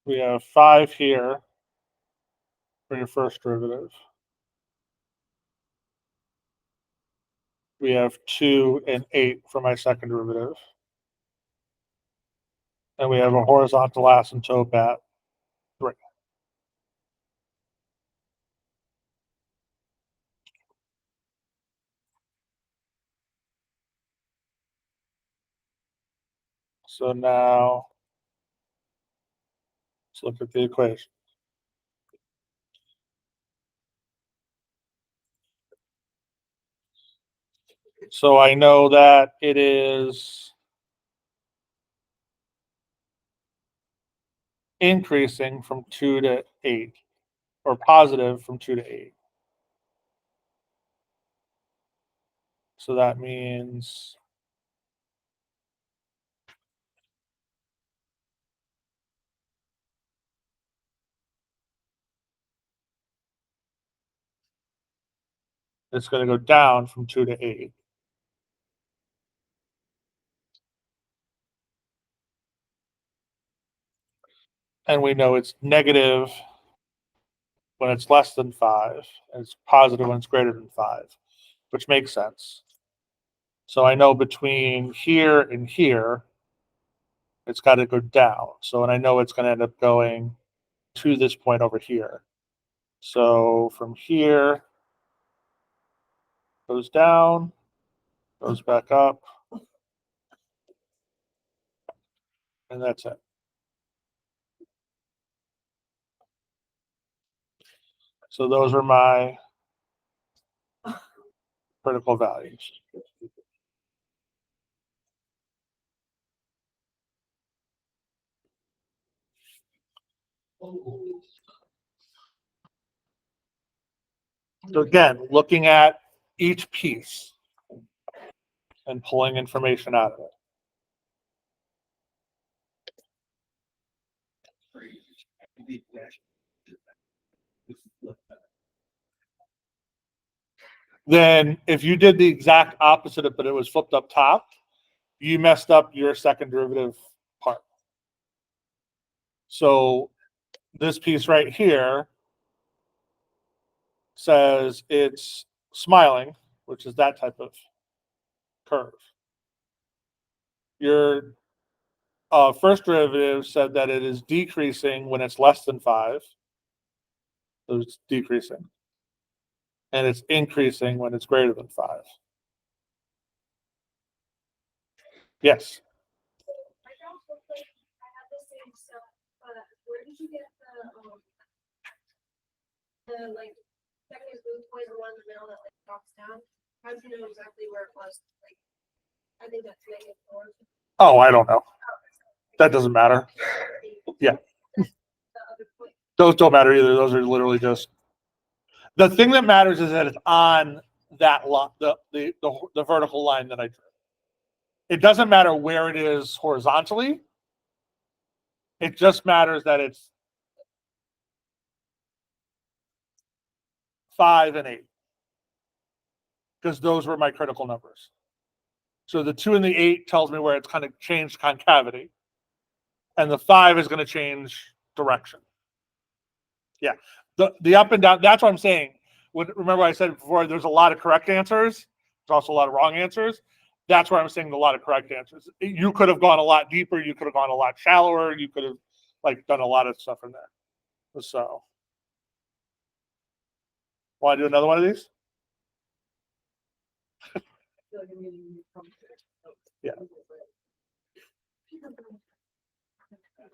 Speaker 1: We have 5 here for your first derivative. We have 2 and 8 for my second derivative. And we have a horizontal asymptote at 3. So now let's look at the equation. So I know that it is increasing from 2 to 8, or positive from 2 to 8. So that means it's going to go down from 2 to 8. And we know it's negative when it's less than 5, and it's positive when it's greater than 5, which makes sense. So I know between here and here, it's got to go down. So, and I know it's going to end up going to this point over here. So from here, goes down, goes back up, and that's it. So those are my critical values. So again, looking at each piece and pulling information out of it. Then if you did the exact opposite of, but it was flipped up top, you messed up your second derivative part. So this piece right here says it's smiling, which is that type of curve. Your first derivative said that it is decreasing when it's less than 5. So it's decreasing. And it's increasing when it's greater than 5. Yes.
Speaker 5: My house looks like I have the same stuff, but where did you get the like second blue point, the one in the middle that like drops down? How did you know exactly where it was? Like, I think that's -4.
Speaker 1: Oh, I don't know. That doesn't matter. Yeah.
Speaker 5: The other point.
Speaker 1: Those don't matter either. Those are literally just the thing that matters is that it's on that line, the vertical line that I drew. It doesn't matter where it is horizontally. It just matters that it's 5 and 8, because those were my critical numbers. So the 2 and the 8 tells me where it's kind of changed concavity, and the 5 is going to change direction. Yeah, the up and down. That's what I'm saying. Remember I said before, there's a lot of correct answers. There's also a lot of wrong answers. That's where I'm saying a lot of correct answers. You could have gone a lot deeper. You could have gone a lot shallower. You could have done a lot of stuff in there. So, want to do another one of these? Yeah.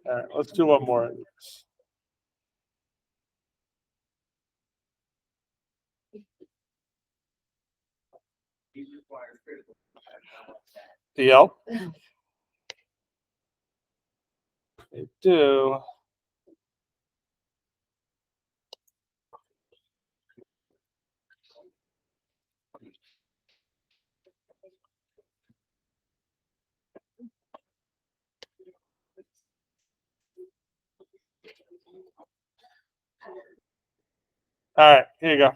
Speaker 1: All right, let's do one more of these. Yep. They do. All right, here you go.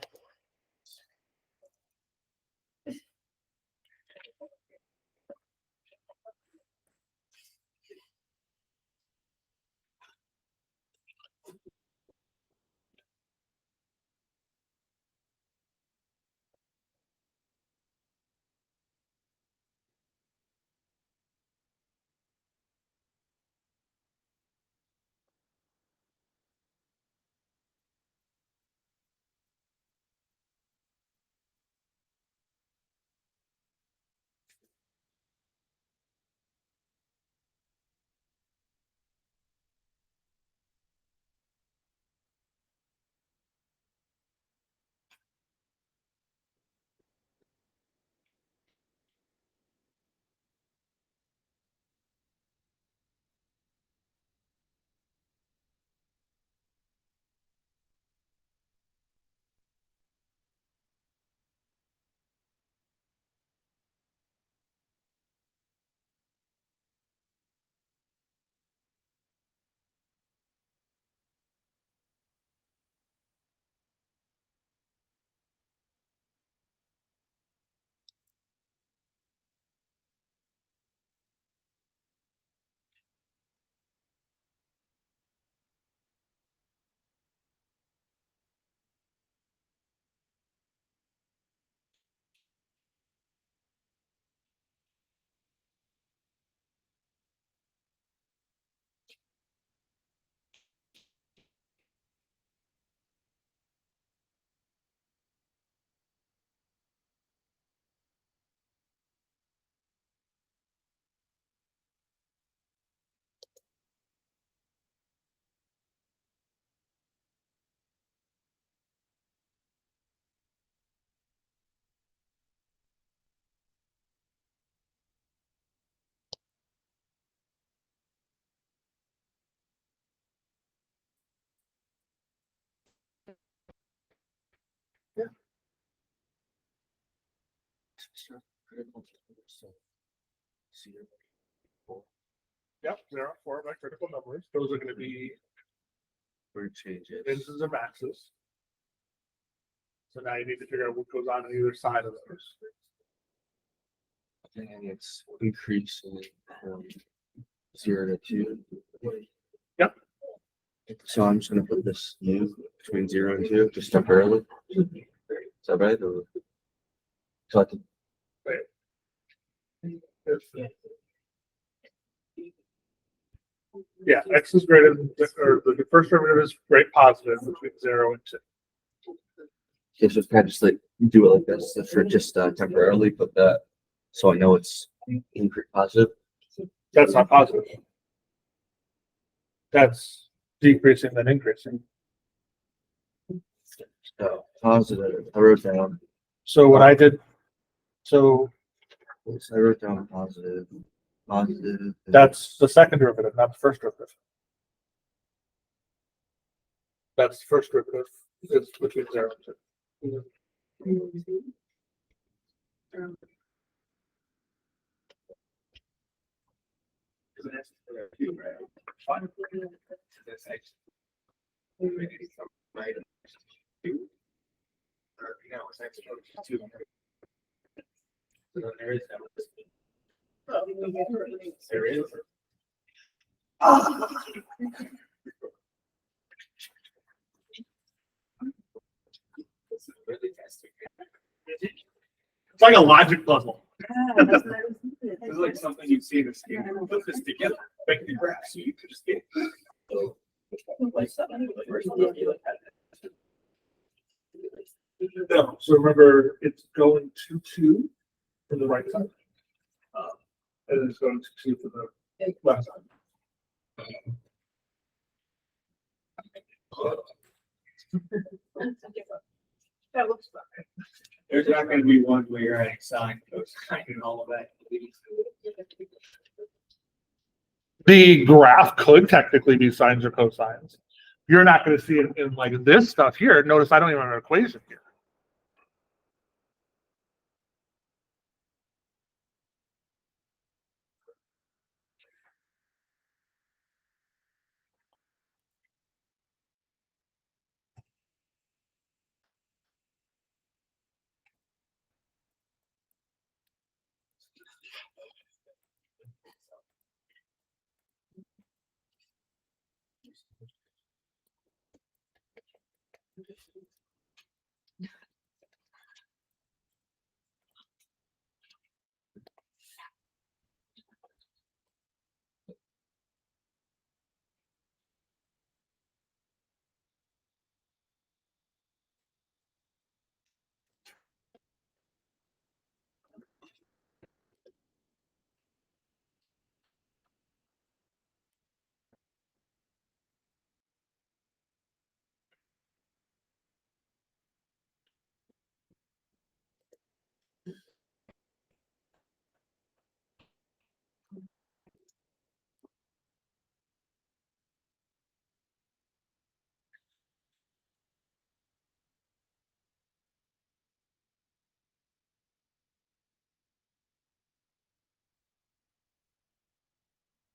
Speaker 1: Yep, there are 4 of my critical numbers. Those are gonna be
Speaker 2: Word changes.
Speaker 1: mins and maxes. So now you need to figure out what goes on either side of those.
Speaker 2: I think it's increasing from 0 to 2.
Speaker 1: Yep.
Speaker 2: So I'm just gonna put this new between 0 and 2, just temporarily. Is that right? Or... So I can,
Speaker 1: Yeah, x is greater than, or the first derivative is great positive between 0 and 2.
Speaker 2: okay, so kind of just like do it like this for just temporarily, put that so I know it's increase positive.
Speaker 1: That's not positive. That's decreasing then increasing.
Speaker 2: So positive. I wrote down.
Speaker 1: So what I did, so
Speaker 2: I wrote down positive. Positive.
Speaker 1: that's the second derivative, not the first derivative. That's the first derivative. It's between 0 and 2.
Speaker 4: Isn't it? Right. Fine. This X. Right. 2. Or, you know, it's X equals 2. So there is that. There is. This is really testing. It's like a logic puzzle. It's like something you see in this game. Put this together, make the graph so you can just get.
Speaker 1: No, so remember, it's going to 2 from the right side. And it's going to 2 from the left side.
Speaker 5: That looks fine.
Speaker 4: There's not gonna be one where you're adding sine, cosine, and all of that.
Speaker 1: The graph could technically be sines or cosines. You're not going to see it in like this stuff here. Notice I don't even have an equation here.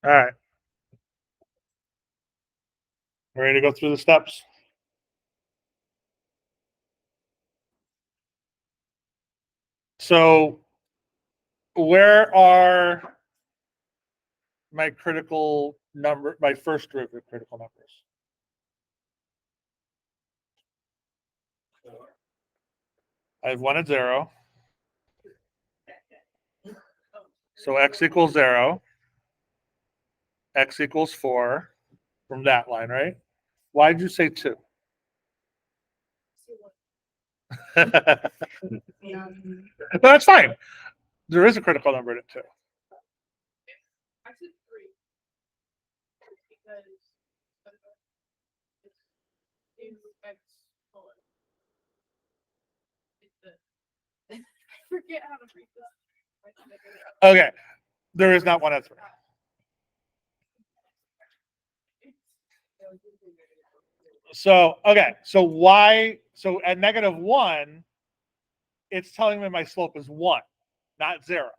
Speaker 1: All right. Ready to go through the steps? So where are my critical number, my first derivative critical numbers? I have 1 at 0. So x equals 0. X equals 4 from that line, right? Why did you say 2? That's fine. There is a critical number in it too.
Speaker 5: I said 3. Because it's 2x full. I forget how to read this.
Speaker 1: Okay. There is not 1 at 3. So, okay. So why? So at -1, it's telling me my slope is 1. not 0.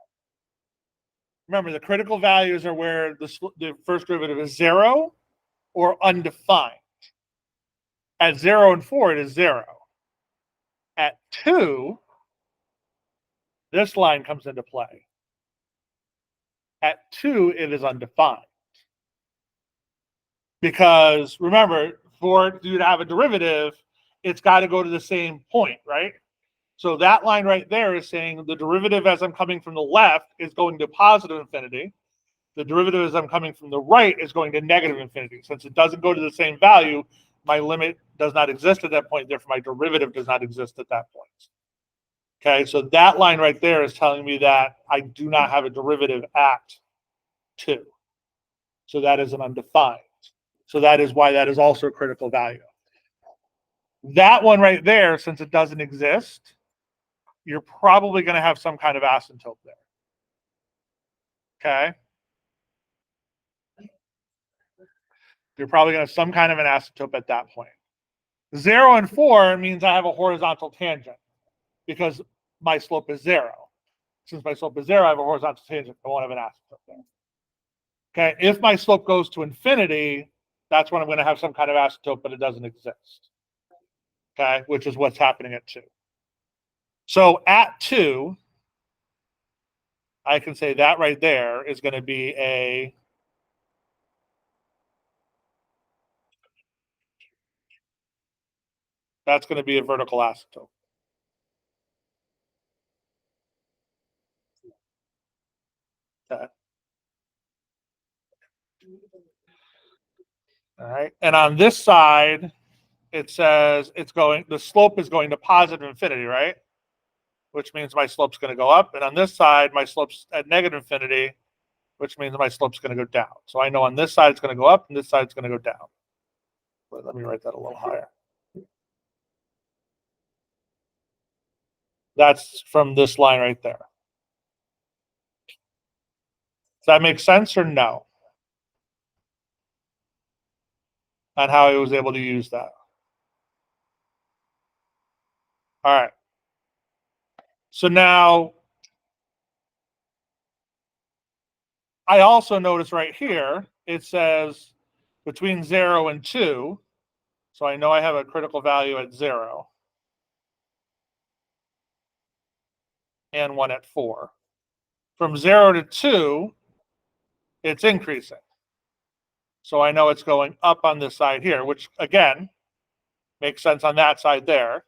Speaker 1: Remember, the critical values are where the first derivative is 0 or undefined. At 0 and 4, it is 0. At 2, this line comes into play. At 2, it is undefined. Because remember, for you to have a derivative, it's got to go to the same point, right? So that line right there is saying the derivative as I'm coming from the left is going to positive infinity. The derivative as I'm coming from the right is going to negative infinity. Since it doesn't go to the same value, my limit does not exist at that point. Therefore, my derivative does not exist at that point. Okay, so that line right there is telling me that I do not have a derivative at 2. So that is an undefined. So that is why that is also a critical value. That one right there, since it doesn't exist, you're probably going to have some kind of asymptote there. Okay? You're probably going to have some kind of an asymptote at that point. 0 and 4 means I have a horizontal tangent because my slope is 0. Since my slope is 0, I have a horizontal tangent. I won't have an asymptote there. Okay? If my slope goes to infinity, that's when I'm going to have some kind of asymptote, but it doesn't exist. Okay? Which is what's happening at 2. So at 2, I can say that right there is going to be a vertical asymptote. Okay. All right. And on this side, it says the slope is going to positive infinity, right? Which means my slope's going to go up. And on this side, my slope's at negative infinity, which means my slope's going to go down. So I know on this side it's going to go up and this side it's going to go down. But let me write that a little higher. That's from this line right there. Does that make sense or no? On how I was able to use that. All right. So now I also notice right here, it says between 0 and 2. So I know I have a critical value at 0 and one at 4. From 0 to 2, it's increasing. So I know it's going up on this side here, which again, makes sense on that side there.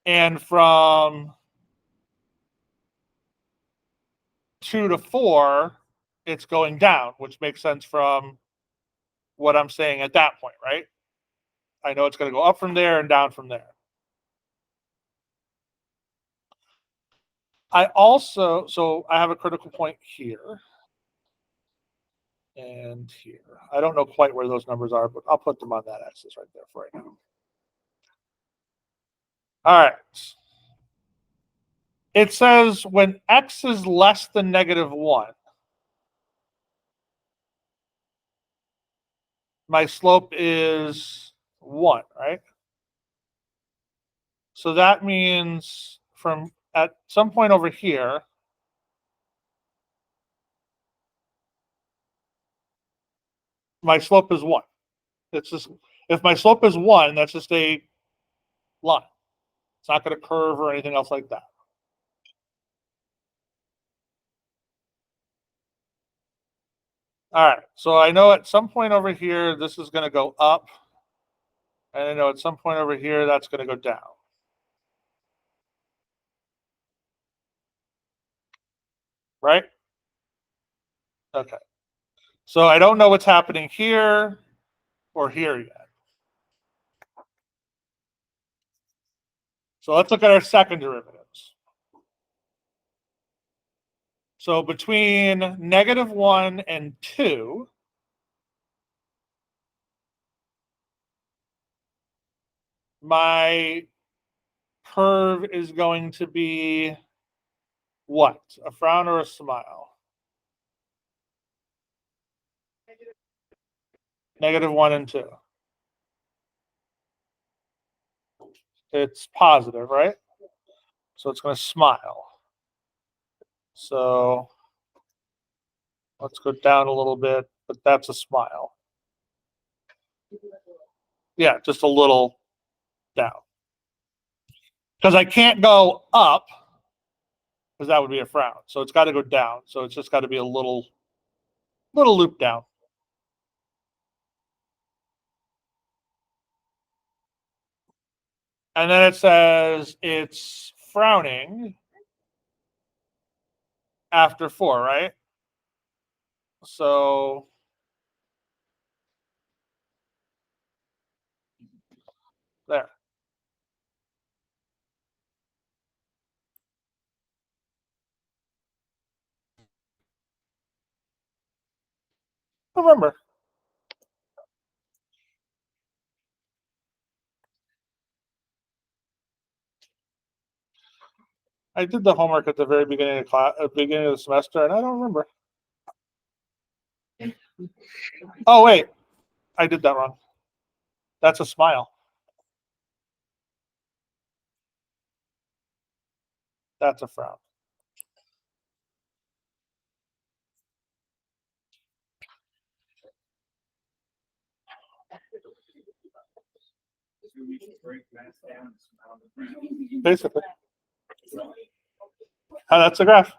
Speaker 1: And from 2 to 4, it's going down, which makes sense from what I'm saying at that point, right? I know it's going to go up from there and down from there. So I have a critical point here and here. I don't know quite where those numbers are, but I'll put them on that axis right there for right now. All right. It says when x is less than -1, my slope is 1, right? So that means from at some point over here, my slope is 1. It's just, if my slope is 1, that's just a line. It's not going to curve or anything else like that. All right, so I know at some point over here, this is going to go up. And I know at some point over here, that's going to go down. Right? Okay. So I don't know what's happening here or here yet. So let's look at our second derivatives. So between -1 and 2, my curve is going to be what? A frown or a smile? -1 and 2. It's positive, right? So it's going to smile. So let's go down a little bit, but that's a smile. Yeah, just a little down. Because I can't go up, because that would be a frown. So it's got to go down. So it's just got to be a little loop down. And then it says it's frowning after 4, right? So there. Remember. I did the homework at the very beginning of class, at the beginning of the semester, and I don't remember. Oh wait, I did that wrong. That's a smile. That's a frown. Basically. Oh, that's a graph.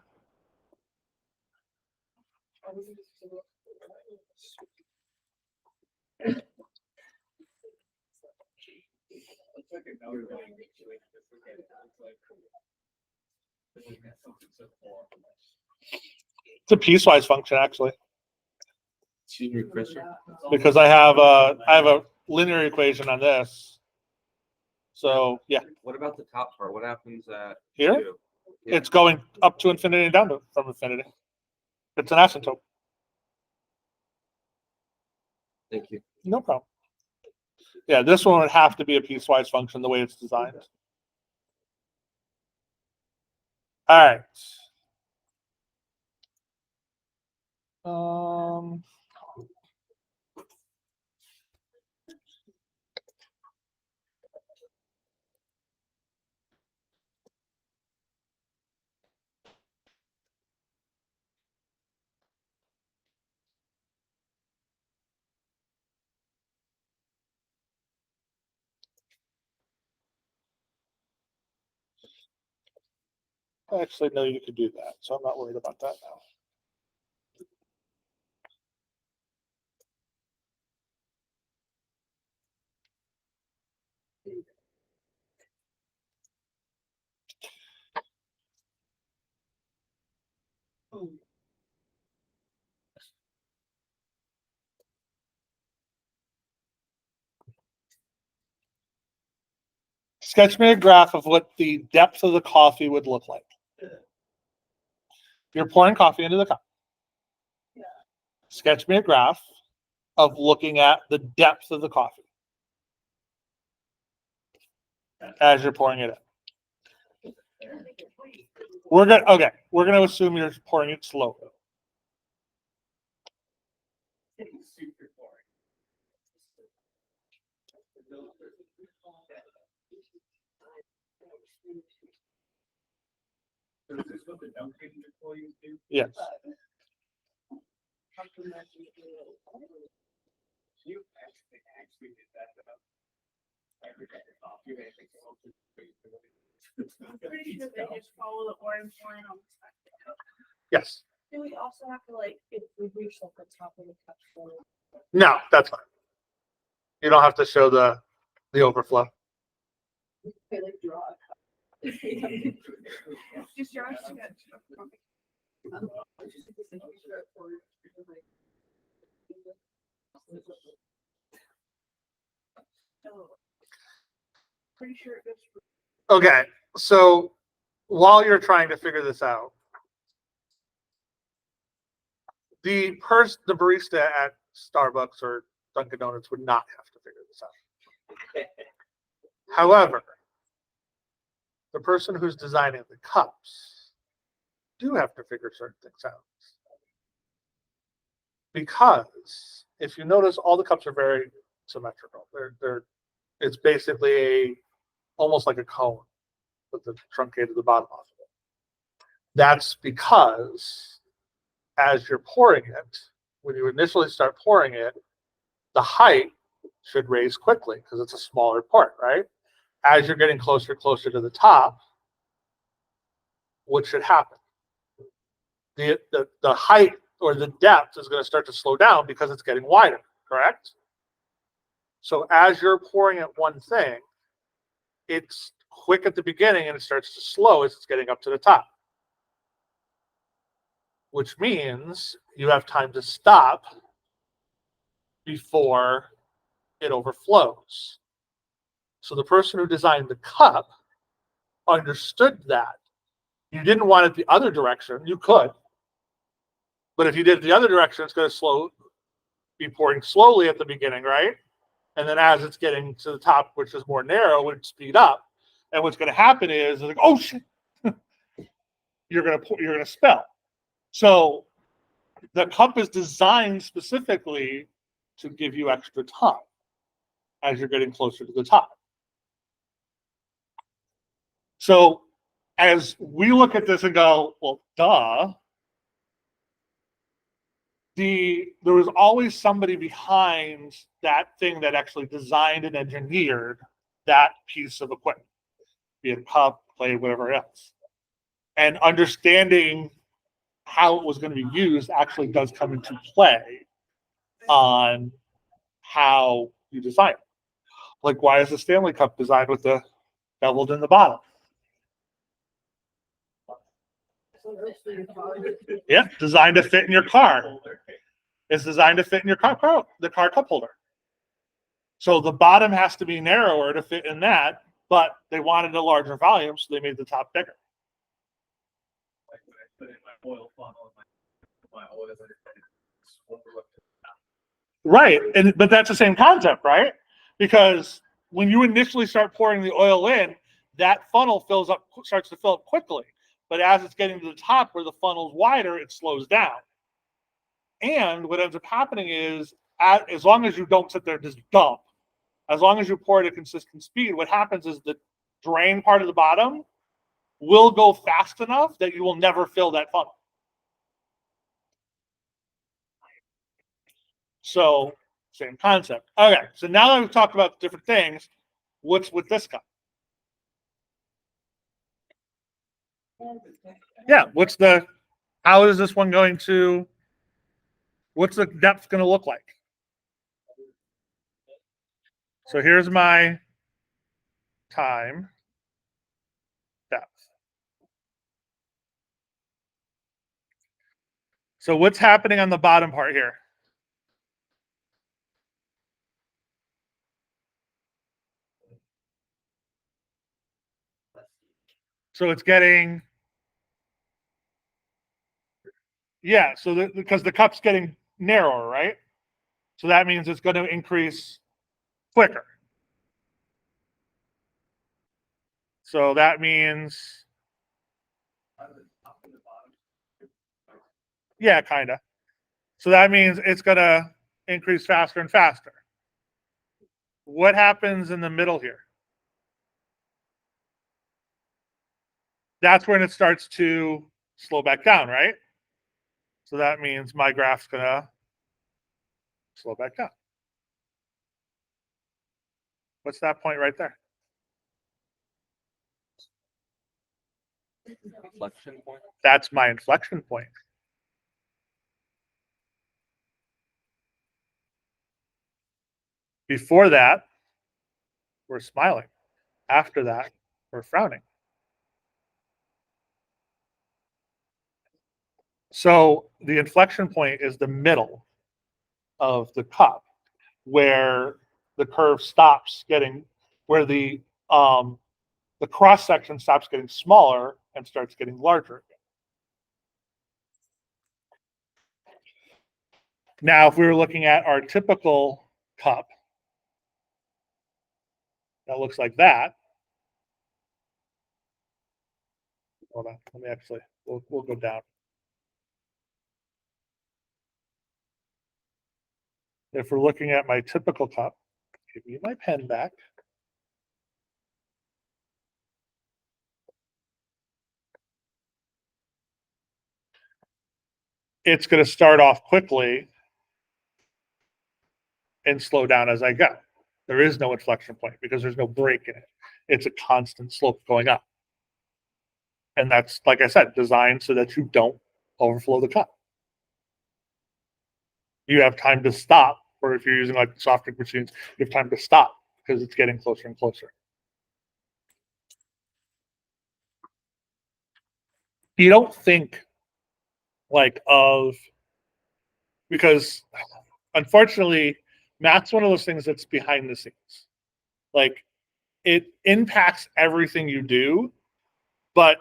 Speaker 1: It's a piecewise function actually,
Speaker 2: Excuse me, Chris.
Speaker 1: because I have a linear equation on this. So yeah,
Speaker 2: What about the top part? What happens at
Speaker 1: here
Speaker 2: 2? Yeah.
Speaker 1: it's going up to infinity and down from infinity. It's an asymptote.
Speaker 2: Thank you.
Speaker 1: No problem. Yeah, this one would have to be a piecewise function the way it's designed. All right. Actually, no, you could do that, so I'm not worried about that now. Sketch me a graph of what the depth of the coffee would look like. You're pouring coffee into the cup. Sketch me a graph of looking at the depth of the coffee as you're pouring it in. We're gonna assume you're pouring it slowly. Yes.
Speaker 5: Pretty sure they just follow the orange line on the side.
Speaker 1: Yes.
Speaker 3: Do we also have to like, if we reach like the top of the cup?
Speaker 1: No, that's fine. You don't have to show the overflow.
Speaker 3: They like draw a cup.
Speaker 5: Just your sketch. Pretty sure it goes.
Speaker 1: Okay, so while you're trying to figure this out, the barista at Starbucks or Dunkin' Donuts would not have to figure this out. However, the person who's designing the cups do have to figure certain things out. Because if you notice, all the cups are very symmetrical. It's basically almost like a cone with the truncated the bottom off of it. That's because as you're pouring it, when you initially start pouring it, the height should raise quickly because it's a smaller part, right? As you're getting closer to the top, what should happen? The height or the depth is going to start to slow down because it's getting wider, correct? So as you're pouring at one thing, it's quick at the beginning and it starts to slow as it's getting up to the top. Which means you have time to stop before it overflows. So the person who designed the cup understood that. You didn't want it the other direction. You could. But if you did it the other direction, it's going to be pouring slowly at the beginning, right? And then as it's getting to the top, which is more narrow, it would speed up. And what's going to happen is like, oh shit, you're going to spill. So the cup is designed specifically to give you extra time as you're getting closer to the top. So as we look at this and go, well, duh, there was always somebody behind that thing that actually designed and engineered that piece of equipment, be it cup, plate, whatever else. And understanding how it was going to be used actually does come into play on how you design it. Like, why is the Stanley Cup designed with the beveled in the bottom? Yeah, designed to fit in your car. It's designed to fit in your the car cup holder. So the bottom has to be narrower to fit in that, but they wanted a larger volume, so they made the top bigger.
Speaker 4: Like when I put in my oil funnel, my oil is
Speaker 1: Right, but that's the same concept, right? Because when you initially start pouring the oil in, that funnel starts to fill up quickly. But as it's getting to the top where the funnel's wider, it slows down. And what ends up happening is, as long as you don't sit there and just dump, as long as you pour at a consistent speed, what happens is the drain part of the bottom will go fast enough that you will never fill that funnel. So, same concept. Okay, so now that we've talked about different things, what's with this cup? Yeah, how is this one going to, what's the depth going to look like? So here's my time depth. So what's happening on the bottom part here? So it's getting, yeah, so because the cup's getting narrower, right? So that means it's going to increase quicker. So that means, yeah, kind of. So that means it's going to increase faster and faster. What happens in the middle here? That's when it starts to slow back down, right? So that means my graph's going to slow back down. What's that point right there?
Speaker 2: Inflection point.
Speaker 1: That's my inflection point. Before that, we're smiling. After that, we're frowning. So the inflection point is the middle of the cup, where the curve stops getting, where the cross section stops getting smaller and starts getting larger again. Now, if we were looking at our typical cup, that looks like that. Hold on, let me actually, we'll go down. If we're looking at my typical cup, give me my pen back. it's going to start off quickly and slow down as I go. There is no inflection point because there's no break in it. It's a constant slope going up. And that's, like I said, designed so that you don't overflow the cut. You have time to stop, or if you're using like the soft drink machines, you have time to stop because it's getting closer and closer. You don't think like of, because unfortunately, math's one of those things that's behind the scenes. Like it impacts everything you do, but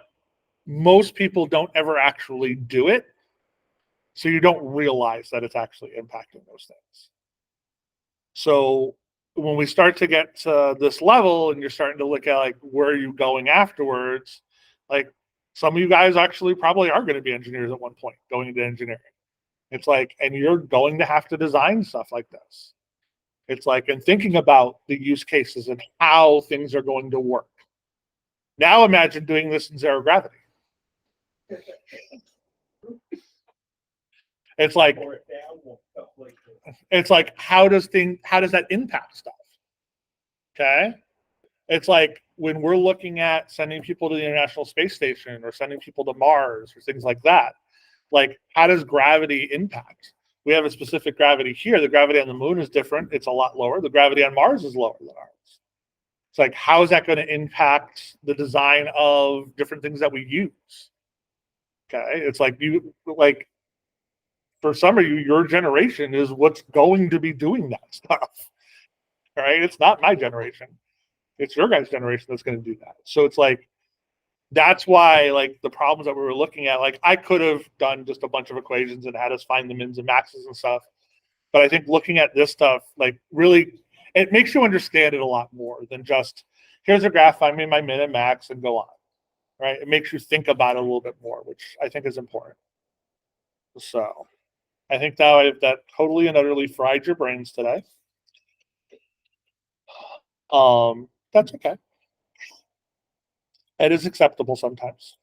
Speaker 1: most people don't ever actually do it. So you don't realize that it's actually impacting those things. So when we start to get to this level and you're starting to look at like, where are you going afterwards? Like some of you guys actually probably are going to be engineers at one point going into engineering. It's like, and you're going to have to design stuff like this. It's like, and thinking about the use cases and how things are going to work. Now imagine doing this in zero gravity. It's like, how does that impact stuff? Okay. It's like when we're looking at sending people to the International Space Station or sending people to Mars or things like that. Like, how does gravity impact? We have a specific gravity here. The gravity on the moon is different. It's a lot lower. The gravity on Mars is lower than ours. It's like, how is that going to impact the design of different things that we use? Okay. It's like for some of you, your generation is what's going to be doing that stuff. Right? It's not my generation. It's your guys' generation that's going to do that. So it's like, that's why like the problems that we were looking at, like I could have done just a bunch of equations and had us find the mins and maxes and stuff. But I think looking at this stuff, like really, it makes you understand it a lot more than just, here's a graph, find me my min and max and go on. Right? It makes you think about it a little bit more, which I think is important. So I think that totally and utterly fried your brains today. That's okay. It is acceptable sometimes.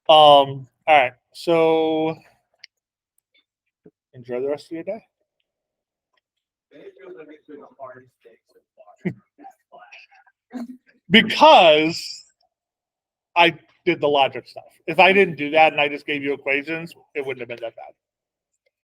Speaker 1: All right. So enjoy the rest of your day. Because I did the logic stuff. If I didn't do that and I just gave you equations, it wouldn't have been that bad.